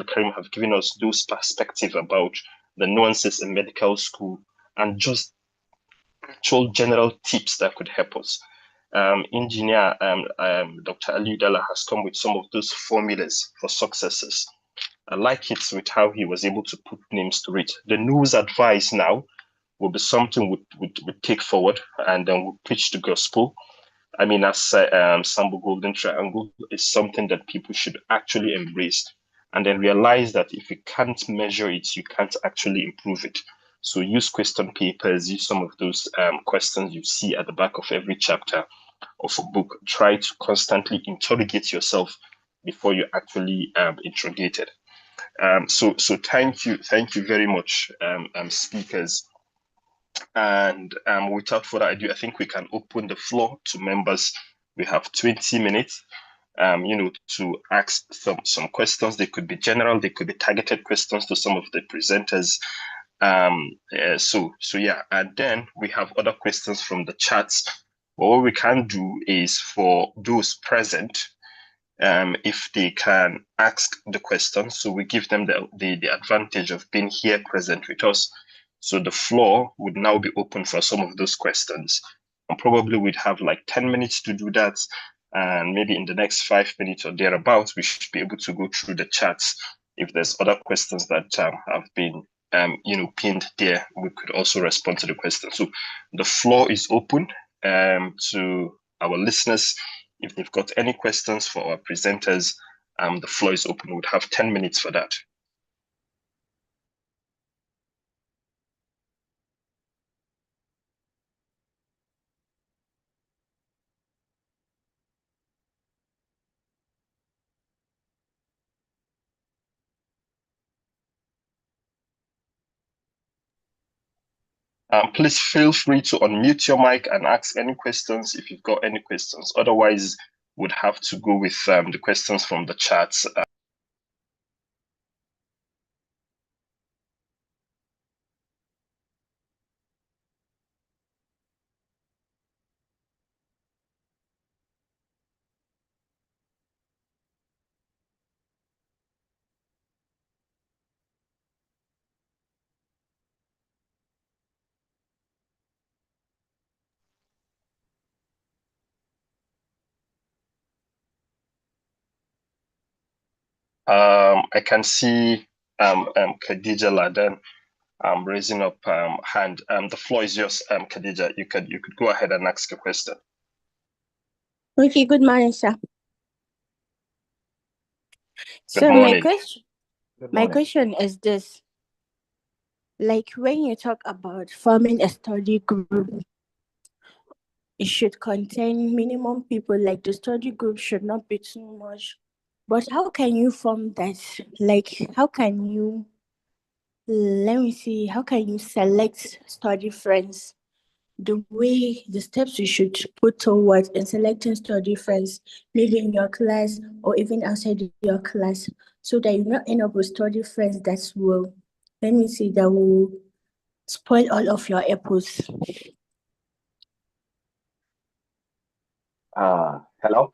Karim have given us those perspective about the nuances in medical school and just actual general tips that could help us. Engineer Dr. Ali Dalla has come with some of those formulas for successes. I like it with how he was able to put names to it. The news advice now will be something we take forward, and then we'll preach the gospel. I mean, as Sambo Golden Triangle is something that people should actually embrace, and then realize that if you can't measure it, you can't actually improve it. So use question papers, use some of those questions you see at the back of every chapter of a book. Try to constantly interrogate yourself before you actually interrogate it. So thank you very much, speakers. And without further ado, I think we can open the floor to members. We have 20 minutes, to ask some questions. They could be general, they could be targeted questions to some of the presenters. So yeah, and then we have other questions from the chats. But what we can do is, for those present, if they can ask the question, so we give them the advantage of being here present with us. So the floor would now be open for some of those questions. And probably we'd have like 10 minutes to do that. And maybe in the next 5 minutes or thereabouts, we should be able to go through the chats. If there's other questions that have been pinned there, we could also respond to the question. So the floor is open to our listeners. If they've got any questions for our presenters, the floor is open. We would have 10 minutes for that. Please feel free to unmute your mic and ask any questions if you've got any questions. Otherwise, we'd have to go with the questions from the chats. I can see Khadija Laden raising up hand. The floor is yours, Khadija. You could go ahead and ask a question. Okay, good morning, sir. Good morning. My question is this. Like when you talk about forming a study group, it should contain minimum people, like the study group should not be too much. But how can you form that? Like how can you select study friends? The steps you should put towards in selecting study friends, maybe in your class or even outside your class, so that you not end up with study friends that will spoil all of your apples. Hello?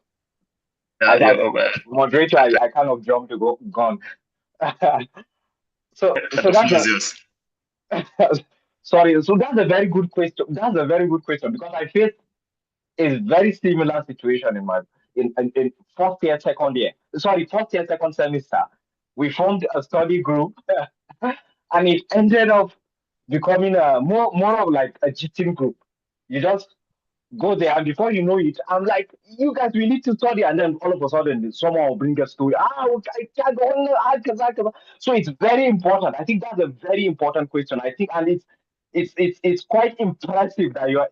Moderator, I kind of jumped to gone. So that's sorry. So that's a very good question. That's a very good question because I face a very similar situation in first year, second year. Sorry, first year, second semester. We formed a study group, and it ended up becoming more of like a cheating group. You just go there, and before you know it, I'm like, you guys, we need to study, and then all of a sudden, someone will bring a story. I can't go. So it's very important. I think that's a very important question. I think, and it's quite impressive that you are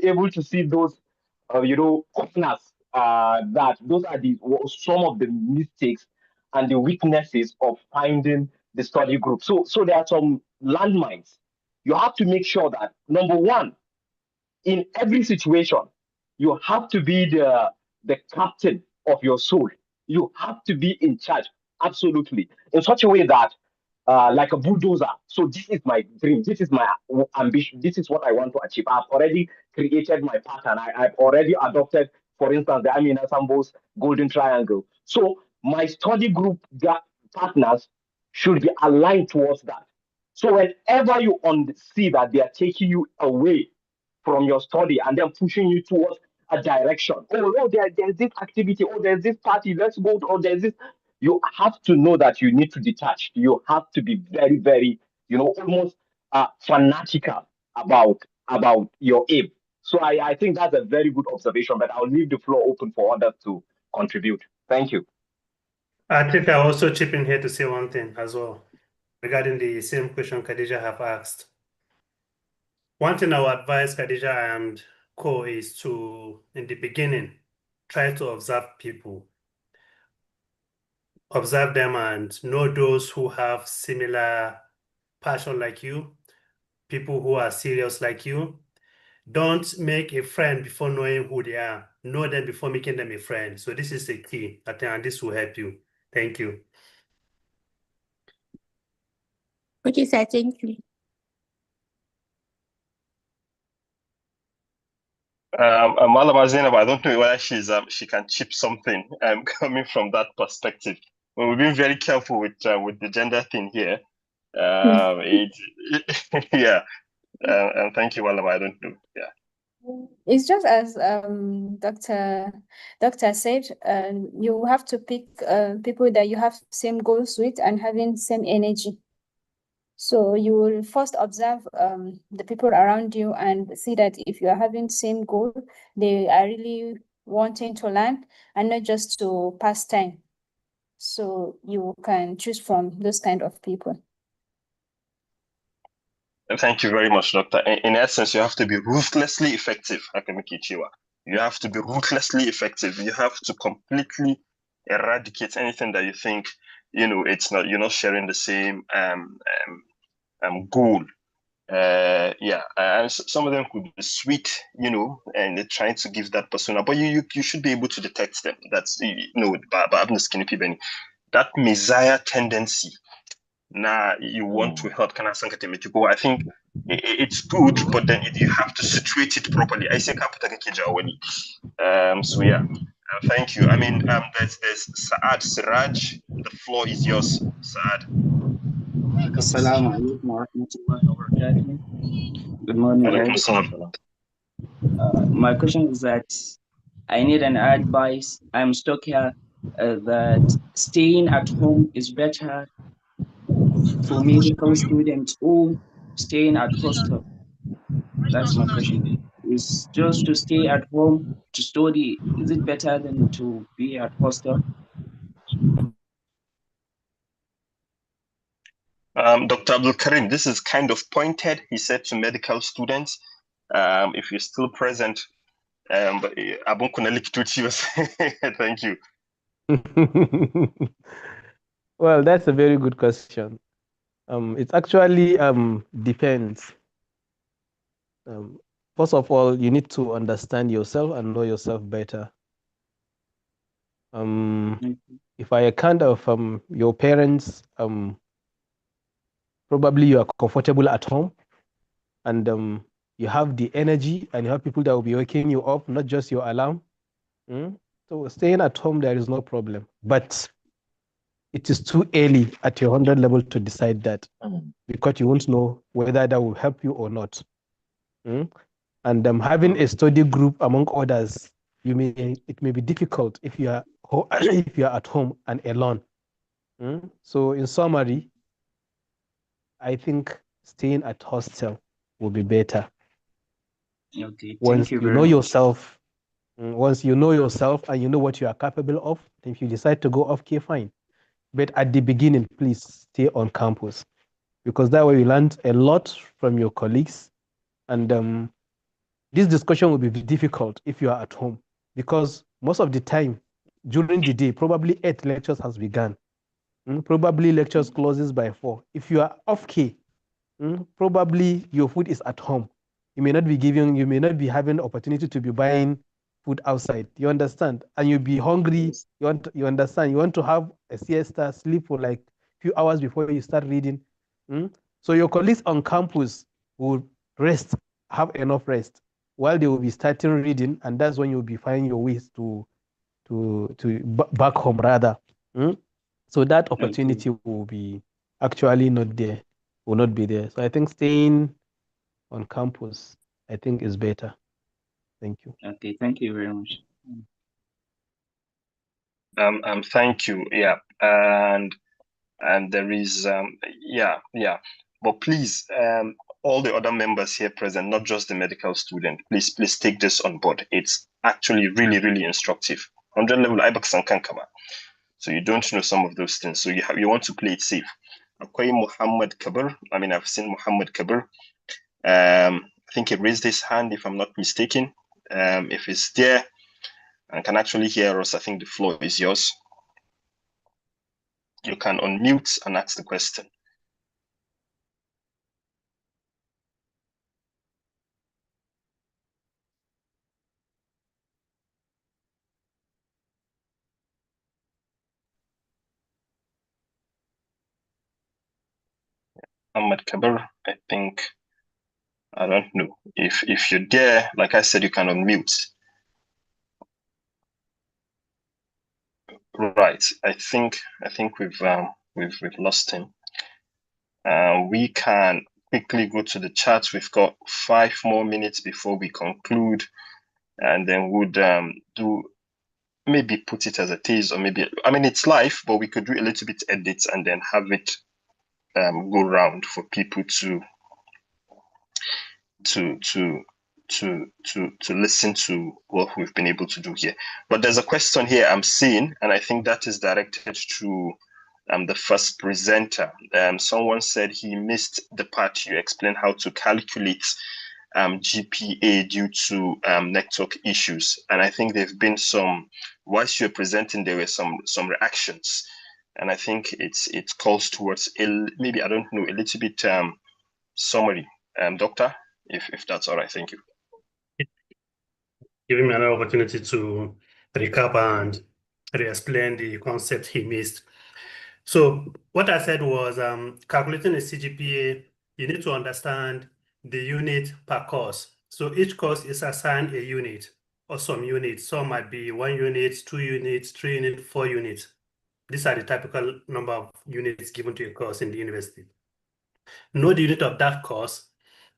able to see those, corners. That those are some of the mistakes and the weaknesses of finding the study group. So there are some landmines. You have to make sure that number one, in every situation, you have to be the captain of your soul. You have to be in charge, absolutely, in such a way that, like a bulldozer. So this is my dream. This is my ambition. This is what I want to achieve. I've already created my pattern. I've already adopted, for instance, the Amina Sambo's golden triangle. So my study group partners should be aligned towards that. So whenever you see that they are taking you away from your study and then pushing you towards a direction. There's this activity, there's this party, let's go, or there's this. You have to know that you need to detach. You have to be very, very, almost fanatical about your aim. So I think that's a very good observation, but I'll leave the floor open for others to contribute. Thank you. I think I also chip in here to say one thing as well regarding the same question Khadija have asked. One thing I would advise Khadija and Co is to, in the beginning, try to observe people. Observe them and know those who have similar passion like you, people who are serious like you. Don't make a friend before knowing who they are. Know them before making them a friend. So this is the key, I think, and this will help you. Thank you. Okay, sir, thank you. Malama Zainab, I don't know whether she can chip something coming from that perspective. Well, we've been very careful with the gender thing here. Yeah. And thank you, Malama. I don't know. Yeah. It's just as Doctor said, you have to pick people that you have same goals with and having same energy. So you will first observe the people around you and see that if you are having same goal, they are really wanting to learn and not just to pass time. So you can choose from those kind of people. Thank you very much, Doctor. In essence, you have to be ruthlessly effective, Akemiki Chiwa. You have to be ruthlessly effective. You have to completely eradicate anything that you think, you're not sharing the same goal. And some of them could be sweet, and they're trying to give that persona, but you should be able to detect them. That's, that messiah tendency. Now you want to help I think it's good, but then you have to situate it properly. I say so yeah. Thank you. I mean, there's Saad Siraj. The floor is yours, Saad. Assalamu alaikum wa rahmatullahi wa barakatuh. Good morning, guys. My question is that I need an advice. I'm stuck here that staying at home is better for medical students or staying at hostel? That's my question. Is just to stay at home to study, is it better than to be at hostel? Dr. Abdul Karim, this is kind of pointed. He said to medical students, if you're still present, but Abun Kunali Kituchi was thank you. Well, that's a very good question. It actually depends. First of all, you need to understand yourself and know yourself better. If I kind of your parents, probably you are comfortable at home, and you have the energy, and you have people that will be waking you up, not just your alarm. So staying at home, there is no problem. But it is too early at your 100 level to decide that, because you won't know whether that will help you or not. And having a study group among others, it may be difficult if you are if you are at home and alone. So in summary, I think staying at hostel will be better. Okay, Once thank you you very know much. yourself, once you know yourself and you know what you are capable of, if you decide to go off, okay, fine. But at the beginning, please stay on campus, because that way you learn a lot from your colleagues. And this discussion will be difficult if you are at home, because most of the time during the day, probably 8 lectures has begun. Probably lectures closes by 4. If you are off key, probably your food is at home. You may not be having opportunity to be buying food outside. You understand? And you'll be hungry. You understand? You want to have a siesta, sleep for like few hours before you start reading. So your colleagues on campus will rest, have enough rest, while they will be starting reading, and that's when you'll be finding your ways to back home rather. So that opportunity will be actually not there, will not be there. So I think staying on campus, I think, is better. Thank you. Okay, thank you very much. Thank you. Yeah, and there is yeah. But please, all the other members here present, not just the medical student, please take this on board. It's actually really instructive. 100 level IBAX and Kankama. So you don't know some of those things. So you want to play it safe. Akwai Muhammad Kabir. I mean, I've seen Muhammad Kabir. I think he raised his hand, if I'm not mistaken. If he's there and can actually hear us, I think the floor is yours. You can unmute and ask the question. Muhammad Kabir, I think, I don't know. If you're there, like I said, you can unmute. Right. I think we've lost him. We can quickly go to the chat. We've got 5 more minutes before we conclude, and then would do maybe put it as a tease, or maybe, I mean, it's live, but we could do a little bit edits and then have it go round for people to listen to what we've been able to do here. But there's a question here I'm seeing, and I think that is directed to the first presenter. Someone said he missed the part you explained how to calculate GPA due to network issues. And I think there've been some, whilst you're presenting, there were some reactions. And I think it calls towards maybe, I don't know, a little bit summary. Doctor, if that's all right, thank you. Giving me another opportunity to recap and re-explain the concept he missed. So what I said was calculating a CGPA, you need to understand the unit per course. So each course is assigned a unit or some units. Some might be 1 unit, 2 units, 3 units, 4 units. These are the typical number of units given to a course in the university. Know the unit of that course,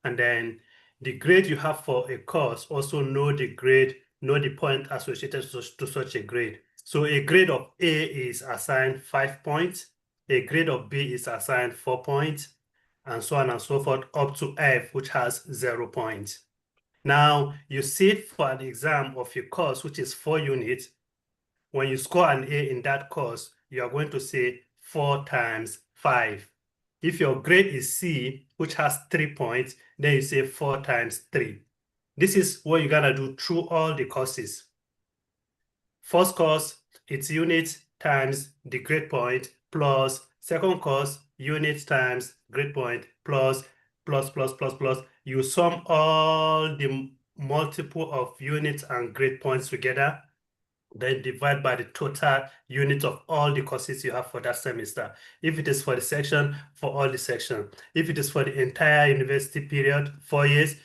and then the grade you have for a course, also know the grade, know the point associated to such a grade. So a grade of A is assigned 5 points, a grade of B is assigned 4 points, and so on and so forth up to F, which has 0 points. Now, you sit for an exam of your course, which is 4 units. When you score an A in that course, you are going to say 4 times 5. If your grade is C, which has 3 points, then you say 4 times 3. This is what you're going to do through all the courses. First course, it's units times the grade point plus second course, units times grade point plus. You sum all the multiple of units and grade points together, then divide by the total units of all the courses you have for that semester. If it is for the section, for all the section. If it is for the entire university period, 4 years,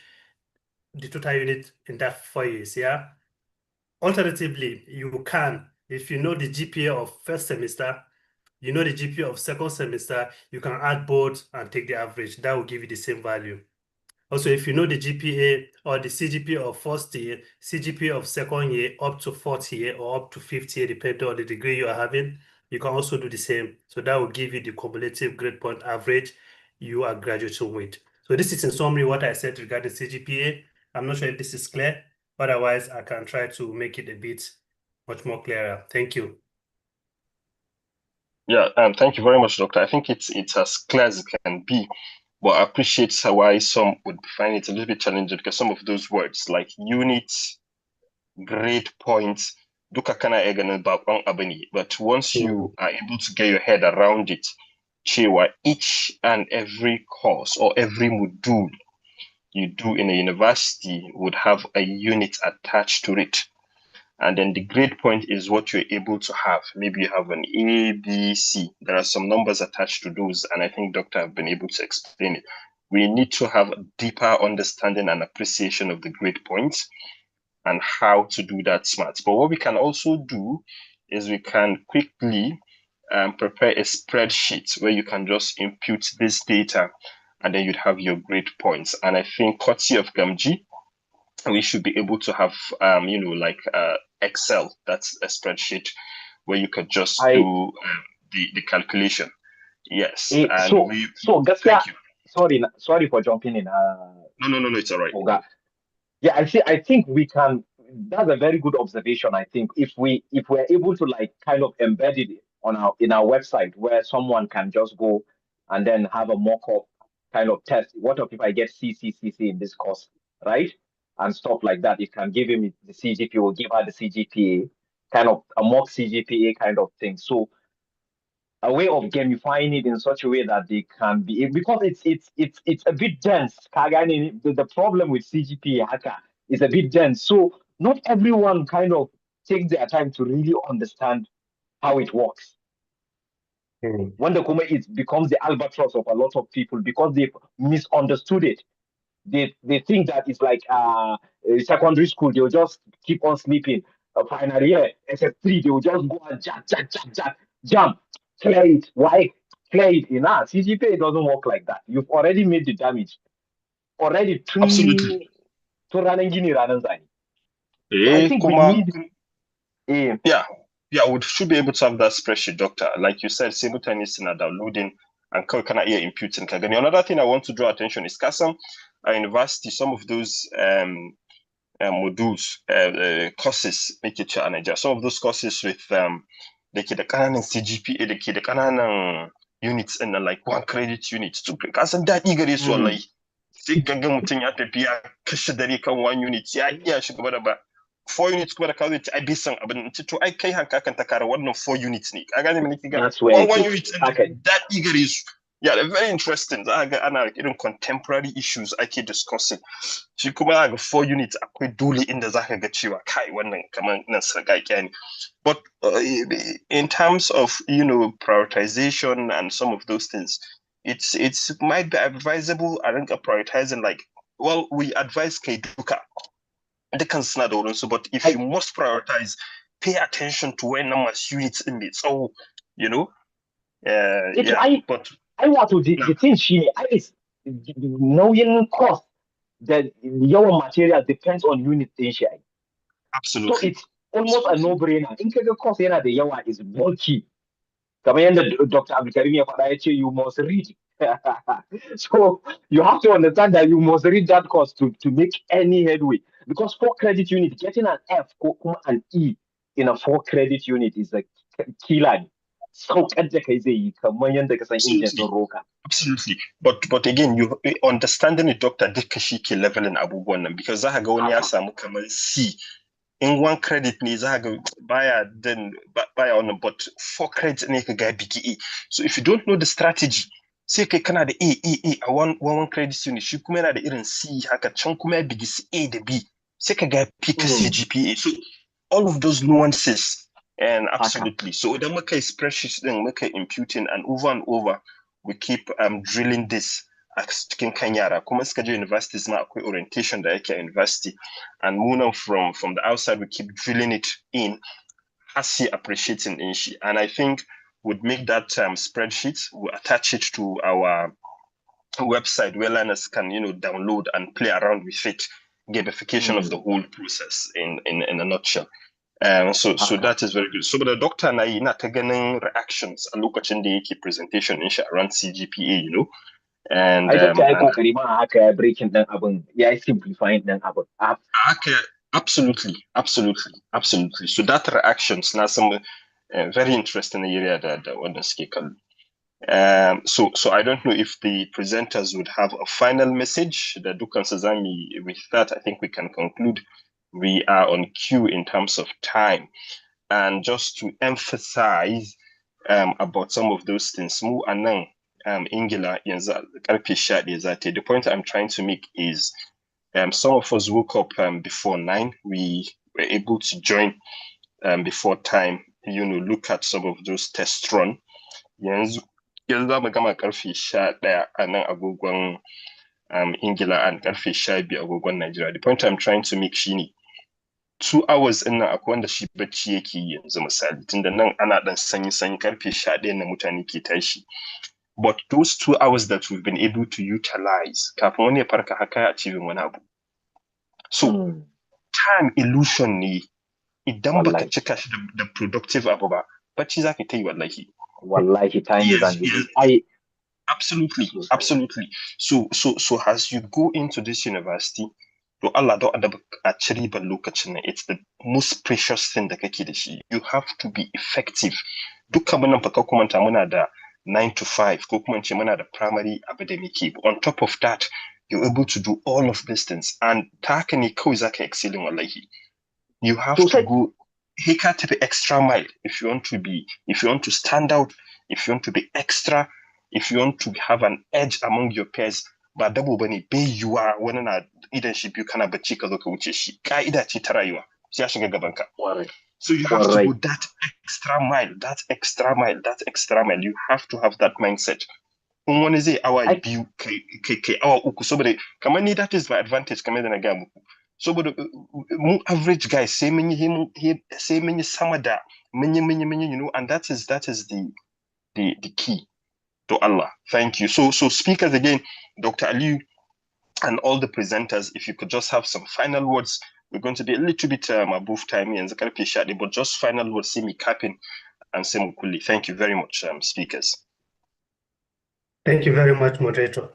the total unit in that 4 years, yeah? Alternatively, you can, if you know the GPA of first semester, you know the GPA of second semester, you can add both and take the average. That will give you the same value. Also, if you know the GPA or the CGPA of first year, CGPA of second year, up to fourth year or up to fifth year, depending on the degree you are having, you can also do the same. So that will give you the cumulative grade point average you are graduating with. So this is in summary what I said regarding CGPA. I'm not sure if this is clear. Otherwise, I can try to make it a bit much more clearer. Thank you. Yeah, thank you very much, Doctor. I think it's as clear as it can be, but I appreciate why some would find it a little bit challenging because some of those words like units, grade points, duka kana iya ganin bakon abu ne, but once you are able to get your head around it, cewa each and every course or every module you do in a university would have a unit attached to it. And then the grade point is what you're able to have. Maybe you have an A, B, C. There are some numbers attached to those, and I think Doctor have been able to explain it. We need to have a deeper understanding and appreciation of the grade points and how to do that smart. But what we can also do is we can quickly prepare a spreadsheet where you can just impute this data and then you'd have your grade points. And I think courtesy of Gamji, we should be able to have, like Excel, that's a spreadsheet where you could just do the calculation. Yes. And thank you. Sorry for jumping in. No, it's all right. Oga. Yeah, I think we can. That's a very good observation. I think if we're able to like kind of embed it in our website where someone can just go and then have a mock-up kind of test. What if I get CCCC in this course, right? And stuff like that. It can give him the CGPA or give her the CGPA, kind of a mock CGPA kind of thing. So a way of gamifying it in such a way that they can be, because it's a bit dense. The problem with CGPA Haka is a bit dense. So not everyone kind of takes their time to really understand how it works. When the Kuma it becomes the albatross of a lot of people because they've misunderstood it. They think that it's like secondary school, they'll just keep on sleeping. Final year, SS3, they'll just go and jump, clear it. Why? Clear it. In our CGPA, it doesn't work like that. You've already made the damage. Already Absolutely. To run engineer. So I think we need. Yeah, we should be able to have that spreadsheet, Doctor. Like you said, simultaneously downloading and kind of imputing. Another thing I want to draw attention is Kasam university, some of those modules, courses, make it challenge. Some of those courses with the CGPA, the units and like 1 credit unit. So Kasam that eager is like sai ganga mutum ya tafi ya kashe dare kan 1 unit ya iya shi gaba da ba 4 units kuma da kawo ci ai bisan abin to ai kai hanka kan ta kara wannan 4 units ne ka gane me nake ga 1 unit that eager is yeah, they're very interesting. Contemporary issues ake discussing. Shi kuma ga 4 units akwai dole inda zaka ga cewa kai wannan kaman nan sarƙaƙiya ne. But in terms of prioritization and some of those things, it's might be advisable. I think prioritizing we advise Kaiduka. They can snap also, but if you must prioritize, pay attention to where numbers units in it. So but I want to the thing she is knowing cost that your material depends on unit thing. Absolutely. So almost a no-brainer. In kaga course yana da yawa is bulky. Kamar yadda Dr. Abdulkarim ya faɗa ya ce you must read. So you have to understand that you must read that course to make any headway. Because 4 credit unit, getting an F ko kuma an E in a 4 credit unit is a killer. Saukar da kai zai yi kamar yadda ka san injin ɗin roka. Absolutely. But again, you understanding the doctor duka shi ke leveling abubuwan nan because za ka ga wani ya samu kamar C. In 1 credit ne za ka ga baya wannan but 4 credit ne ka ga biki A. So if you don't know the strategy, sai kai kana da A a one credit unit shi kuma yana da irin C haka can kuma ya bigi A da B. Sai ka ga pika CGPA. So all of those nuances and absolutely. So idan muka yi spreadsheet din muka imputing and over we keep drilling this a cikin kan yara kuma suka je universities ma akwai orientation da yake a university and munan from the outside we keep drilling it in has he appreciating in shi and I think would make that spreadsheet, we attach it to our website where learners can download and play around with it, gamification of the whole process in a nutshell. So that is very good. So the doctor na yi na ta ganin reactions a lokacin da yake presentation in shi around CGPA, and I doctor ya kokari ma haka ya breaking dan abun, ya simplifying dan abun. Okay, absolutely. So that reactions na some very interesting area that wannan suke kallo. So I don't know if the presenters would have a final message that Dukan Sazami. With that, I think we can conclude. We are on cue in terms of time. And just to emphasize about some of those things, mu anan Ingila yanzu karfe 11 the point I'm trying to make is some of us woke up before 9. We were able to join before time, look at some of those test run. Yanzu za mu gama karfe 11 a nan agogon Ingila and karfe 12 agogon Nigeria. The point I'm trying to make shine 2 hours in nan akwai wanda shi bacci yake yi yanzu misali tunda nan ana dan sanyi karfe 11 na mutane ke tashi. But those 2 hours that we've been able to utilize kafin wani ya farka haka ya achieving wani abu. So time illusion ne idan baka cika shi da productive abu ba bacci zaka ta yi wallahi. Wallahi time is absolutely. So as you go into this university, to Allah don't actually lokacin nan, it's the most precious thing da kake da shi. You have to be effective. Dukkan mun nan fa ka kuma muna da 9 to 5 ko kuma ce muna da primary abu da muke. On top of that, you're able to do all of these things and ta haka ne kawai zaka excelling wallahi. You have to go he can't take the extra mile if you want to stand out, if you want to be extra, if you want to have an edge among your peers. Ba dabo bane bai yiwa wani na idan shi biyu kana bacci ka zo ka wuce shi. Ka'ida ce ta rayuwa. Sai ya shiga gaban ka. So you have to go that extra mile. You have to have that mindset. In wani zai awa biyu kai awa uku saboda kamar ni that is my advantage kamar da na ga muku. Saboda mu average guys sai mun yi sama da mun yi and that is the key to Allah. Thank you. So speakers again, Dr. Aliyu and all the presenters, if you could just have some final words. We're going to be a little bit above time yanzu karfe 11, but just final words, see me capping and say mukuli. Thank you very much, speakers. Thank you very much, moderator.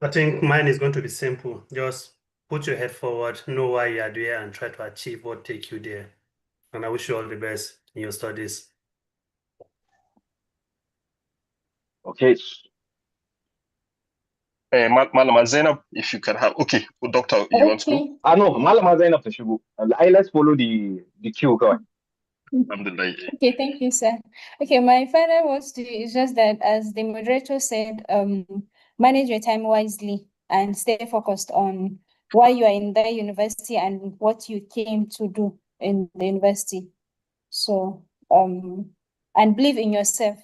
I think mine is going to be simple. Just put your head forward, know why you are there, and try to achieve what takes you there. And I wish you all the best in your studies. Okay. Malama Zainab, if you can have, okay, doctor, you want to go? No, Malama Zainab to shigo. Let's follow the queue. Okay, thank you, sir. Okay, my final words to you is just that, as the moderator said, manage your time wisely and stay focused on why you are in the university and what you came to do in the university. So, and believe in yourself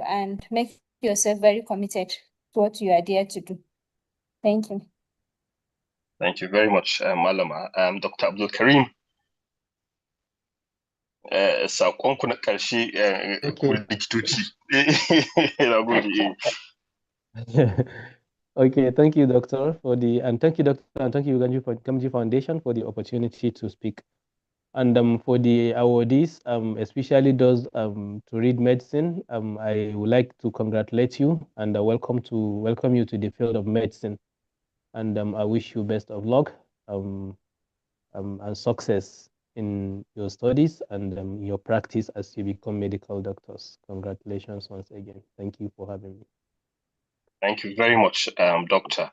and make yourself very committed to what you are there to do. Thank you. Thank you very much, Malama. Dr. Abdul Karim. Saƙonku na ƙarshe ku likitoci. Okay, thank you, Doctor, thank you, Gamji Foundation, for the opportunity to speak. And for the awardees, especially those to read medicine, I would like to congratulate you and welcome you to the field of medicine. And I wish you best of luck and success in your studies and your practice as you become medical doctors. Congratulations once again. Thank you for having me. Thank you very much, Doctor.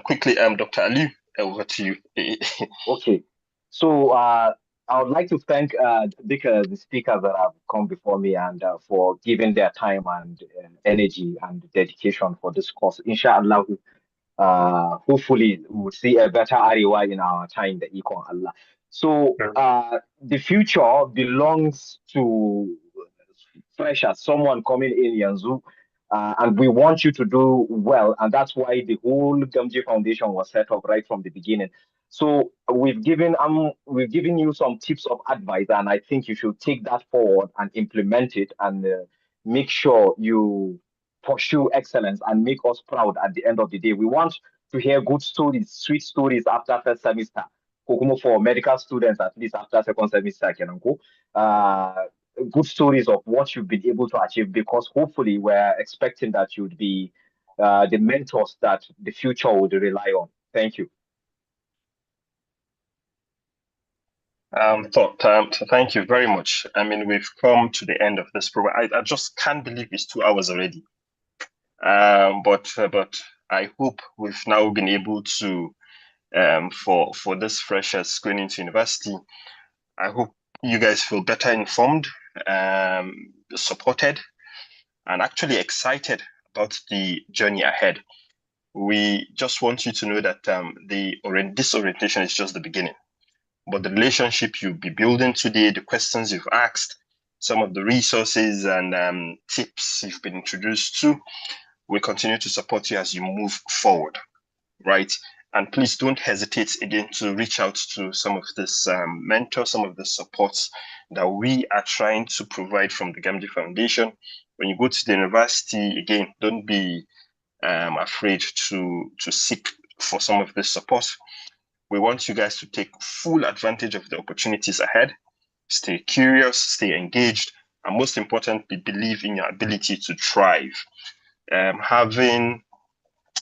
Quickly, Dr. Ali, over to you. Okay. So I would like to thank the speakers that have come before me and for giving their time and energy and dedication for this course. Inshallah, hopefully we'll see a better ROI in our time, the Econ Allah. So the future belongs to freshers, someone coming in Yanzu, and we want you to do well. And that's why the whole Gamji Foundation was set up right from the beginning. So we've given you some tips of advice, and I think you should take that forward and implement it and make sure you pursue excellence and make us proud at the end of the day. We want to hear good stories, sweet stories after first semester. For medical students, at least after second semester, good stories of what you've been able to achieve, because hopefully we're expecting that you'd be the mentors that the future would rely on. Thank you. Thank you very much. I mean, we've come to the end of this program. I just can't believe it's 2 hours already. But I hope we've now been able to, for this freshers going into university, I hope you guys feel better informed, supported, and actually excited about the journey ahead. We just want you to know that this orientation is just the beginning. But the relationship you'll be building today, the questions you've asked, some of the resources and tips you've been introduced to, will continue to support you as you move forward, right? And please don't hesitate again to reach out to some of this mentors, some of the supports that we are trying to provide from the Gamji Foundation. When you go to the university, again, don't be afraid to seek for some of this support. We want you guys to take full advantage of the opportunities ahead. Stay curious, stay engaged, and most importantly, believe in your ability to thrive. Having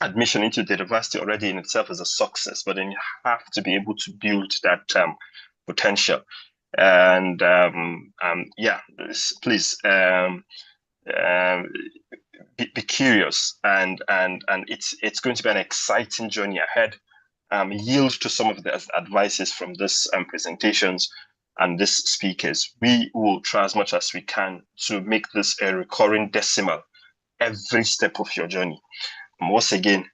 admission into the university already in itself is a success, but then you have to be able to build that potential. And yeah, please be curious, and it's going to be an exciting journey ahead. Yield to some of the advices from this presentations and these speakers. We will try as much as we can to make this a recurring decimal every step of your journey. And once again,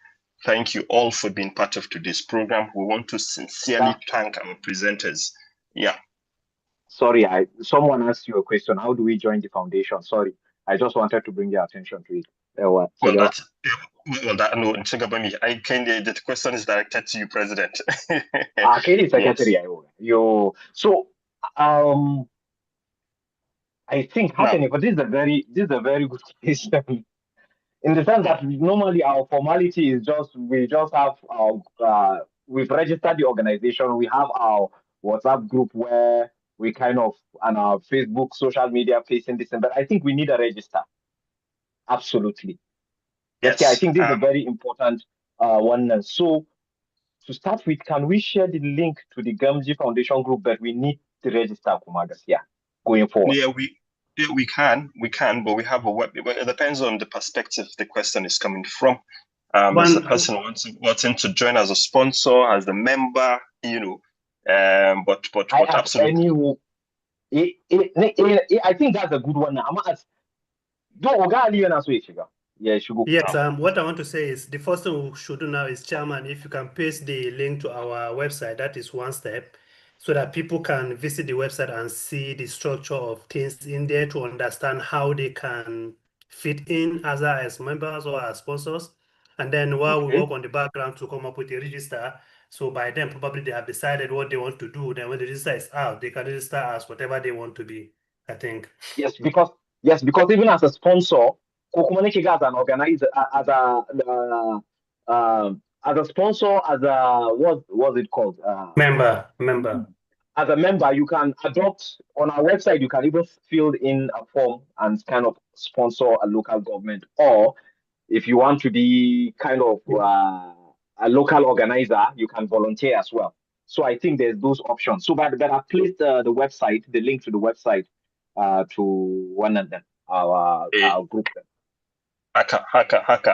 thank you all for being part of today's program. We want to sincerely thank our presenters. Yeah. Sorry, someone asked you a question. How do we join the foundation? Sorry, I just wanted to bring your attention to it. No, the question is directed to you, President. Okay, Secretary. Yes. So I think but this is a very good question. In the sense that normally our formality is we just have our we've registered the organization, we have our WhatsApp group where we kind of, and our Facebook social media facing this, but I think we need a register. Absolutely. Yes. I think this is a very important one. So to start with, can we share the link to the Gamji Foundation group that we need to register, Kumagas? Yeah, going forward. Yeah, we can, but we have a web. It depends on the perspective the question is coming from. Is the person wanting to join as a sponsor, as a member, but absolutely. I think that's a good one. Yes, what I want to say is the first thing we should do now is, Chairman, if you can paste the link to our website, that is one step, so that people can visit the website and see the structure of things in there to understand how they can fit in either as members or as sponsors. And then while we work on the background to come up with a register, so by then probably they have decided what they want to do. Then when the register is out, they can register as whatever they want to be, I think. Yes, because even as a sponsor, Kokumaniki as an organizer, as a sponsor, as a what's it called? Member. as a member, you can adopt on our website. You can even fill in a form and kind of sponsor a local government, or if you want to be kind of a local organizer, you can volunteer as well. So I think there's those options. So, but I've placed the website, the link to the website, to one of them, our group. Haka.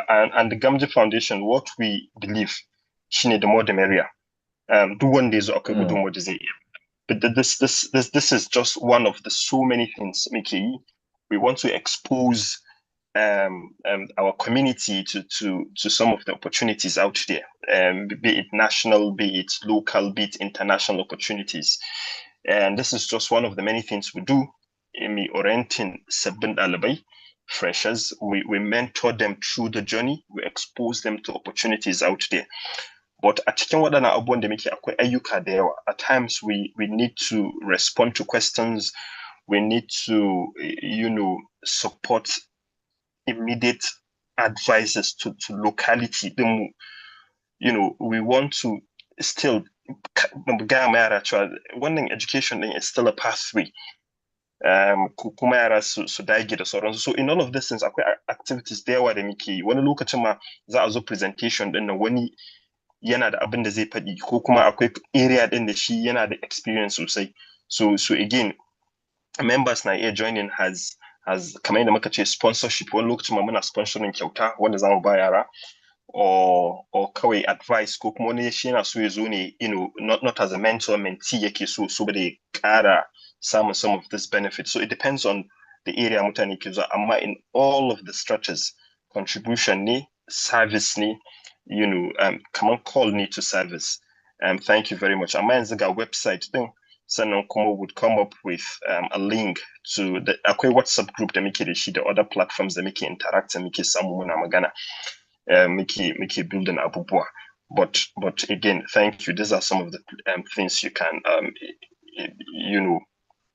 And the Gamji Foundation, what we believe, shine the more the merrier. Do one days okay, good more disease. But this is just one of the so many things, Mickey. We want to expose our community to some of the opportunities out there, be it national, be it local, be it international opportunities. And this is just one of the many things we do. In orienting Sabin Alabai freshers, we mentor them through the journey, we expose them to opportunities out there. But a cikin waɗannan abubuwan da muke akwai ayyuka da yawa. At times we need to respond to questions, we need to support immediate advices to locality. We want to still gaya ma yara cewa wannan education din is still a pathway. Kuma yara su dage da sauransu. So in all of these things akwai activities da yawa da muke yi. Wani lokacin ma za a zo presentation din nan wani yana da abin da zai faɗi ko kuma akwai area din da shi yana da experience sosai. So again, members na iya joining has kamar yadda muka ce sponsorship. Wani lokacin ma muna sponsoring kyauta wanda za mu ba yara, or kawai advice ko kuma wani shi yana so ya zo ne, not as a mentor mentee yake so ba da ƙara samun some of this benefit. So it depends on the area mutane ke zuwa, amma in all of the structures, contribution ne, service ne, kamar call ne to service. Thank you very much. Amma yanzu ga website din, sannan kuma would come up with a link to the akwai WhatsApp group da muke da shi da other platforms da muke interact da muke samu muna magana, muke building abubuwa. But again, thank you. These are some of the things you can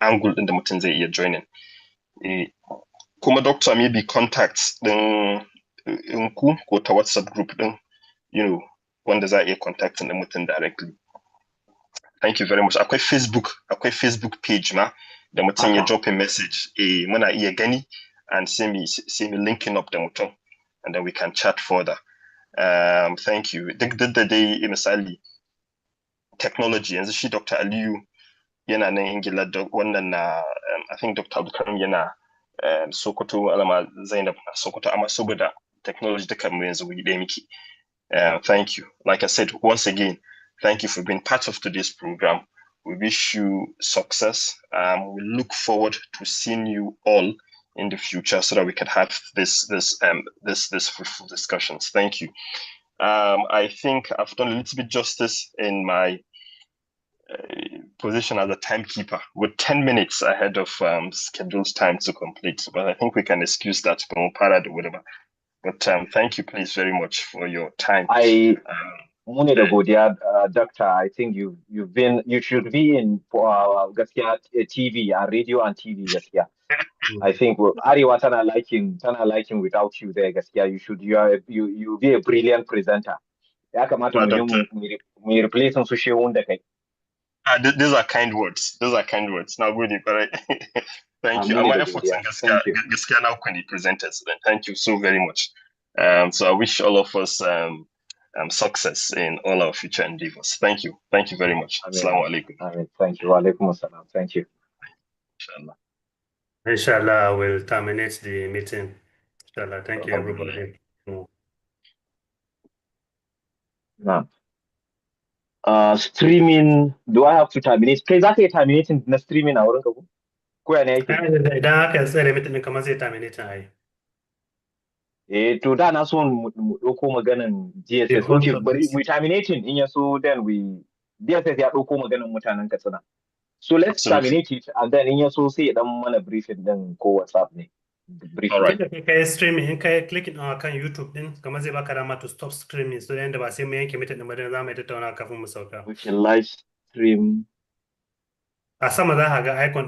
angle in the mutum zai iya joining. Kuma doctor maybe contacts din ku ko ta WhatsApp group din, wanda za a iya contacting the mutum directly. Thank you very much. Akwai Facebook page ma da mutum ya drop a message, muna iya gani and see me linking up da mutum, and then we can chat further. Thank you. Duk da dai misali technology yanzu shi Dr. Aliyu yana nan Ingila da wannan na I think Dr. Abdulkarim yana Sokoto, Alama Zainab na Sokoto, amma saboda technology duka mu yanzu wuri ɗaya muke. Thank you. Like I said, once again, thank you for being part of today's program. We wish you success. We look forward to seeing you all in the future so that we can have this fruitful discussions. Thank you. I think I've done a little bit justice in my position as a timekeeper with 10 minutes ahead of scheduled time to complete, but I think we can excuse that from parad or whatever. But thank you, please, very much for your time. Mune da godiya, Doctor. I think you should be in gaskiya TV and radio and TV gaskiya. I think Arewa tana liking without you there gaskiya. You be a brilliant presenter. Ya kamata mu replace su shehun da kai. These are kind words. Now good, correct? Thank you. My efforts in gaskiya now can be presented. Thank you so very much. So I wish all of us success in all our future endeavors. Thank you very much. Assalamu alaikum. Thank you. Alaikum assalam. Thank you. Inshallah, we'll terminate the meeting. Inshallah. Thank you, everybody. Streaming, do I have to terminate? Kai za ka yi terminating na streaming a wurin ka ko? Ko ya ne yake? Idan aka tsare meeting kamar zai terminate ai. To da na so mu ɗauko maganan DSS. Okay, bari mu terminating in ya so then DSS ya ɗauko maganan mutanen Katsina. So let's terminate it, and then in ya so sai dan mana briefing din ko WhatsApp ne. All right. Kai streaming in kai clicking kan YouTube din kamar zai baka dama to stop streaming so yanda ba sai mu yanke meeting din ba dan za mu tattauna kafin mu sauka. Okay, live stream. A sama za ka ga icon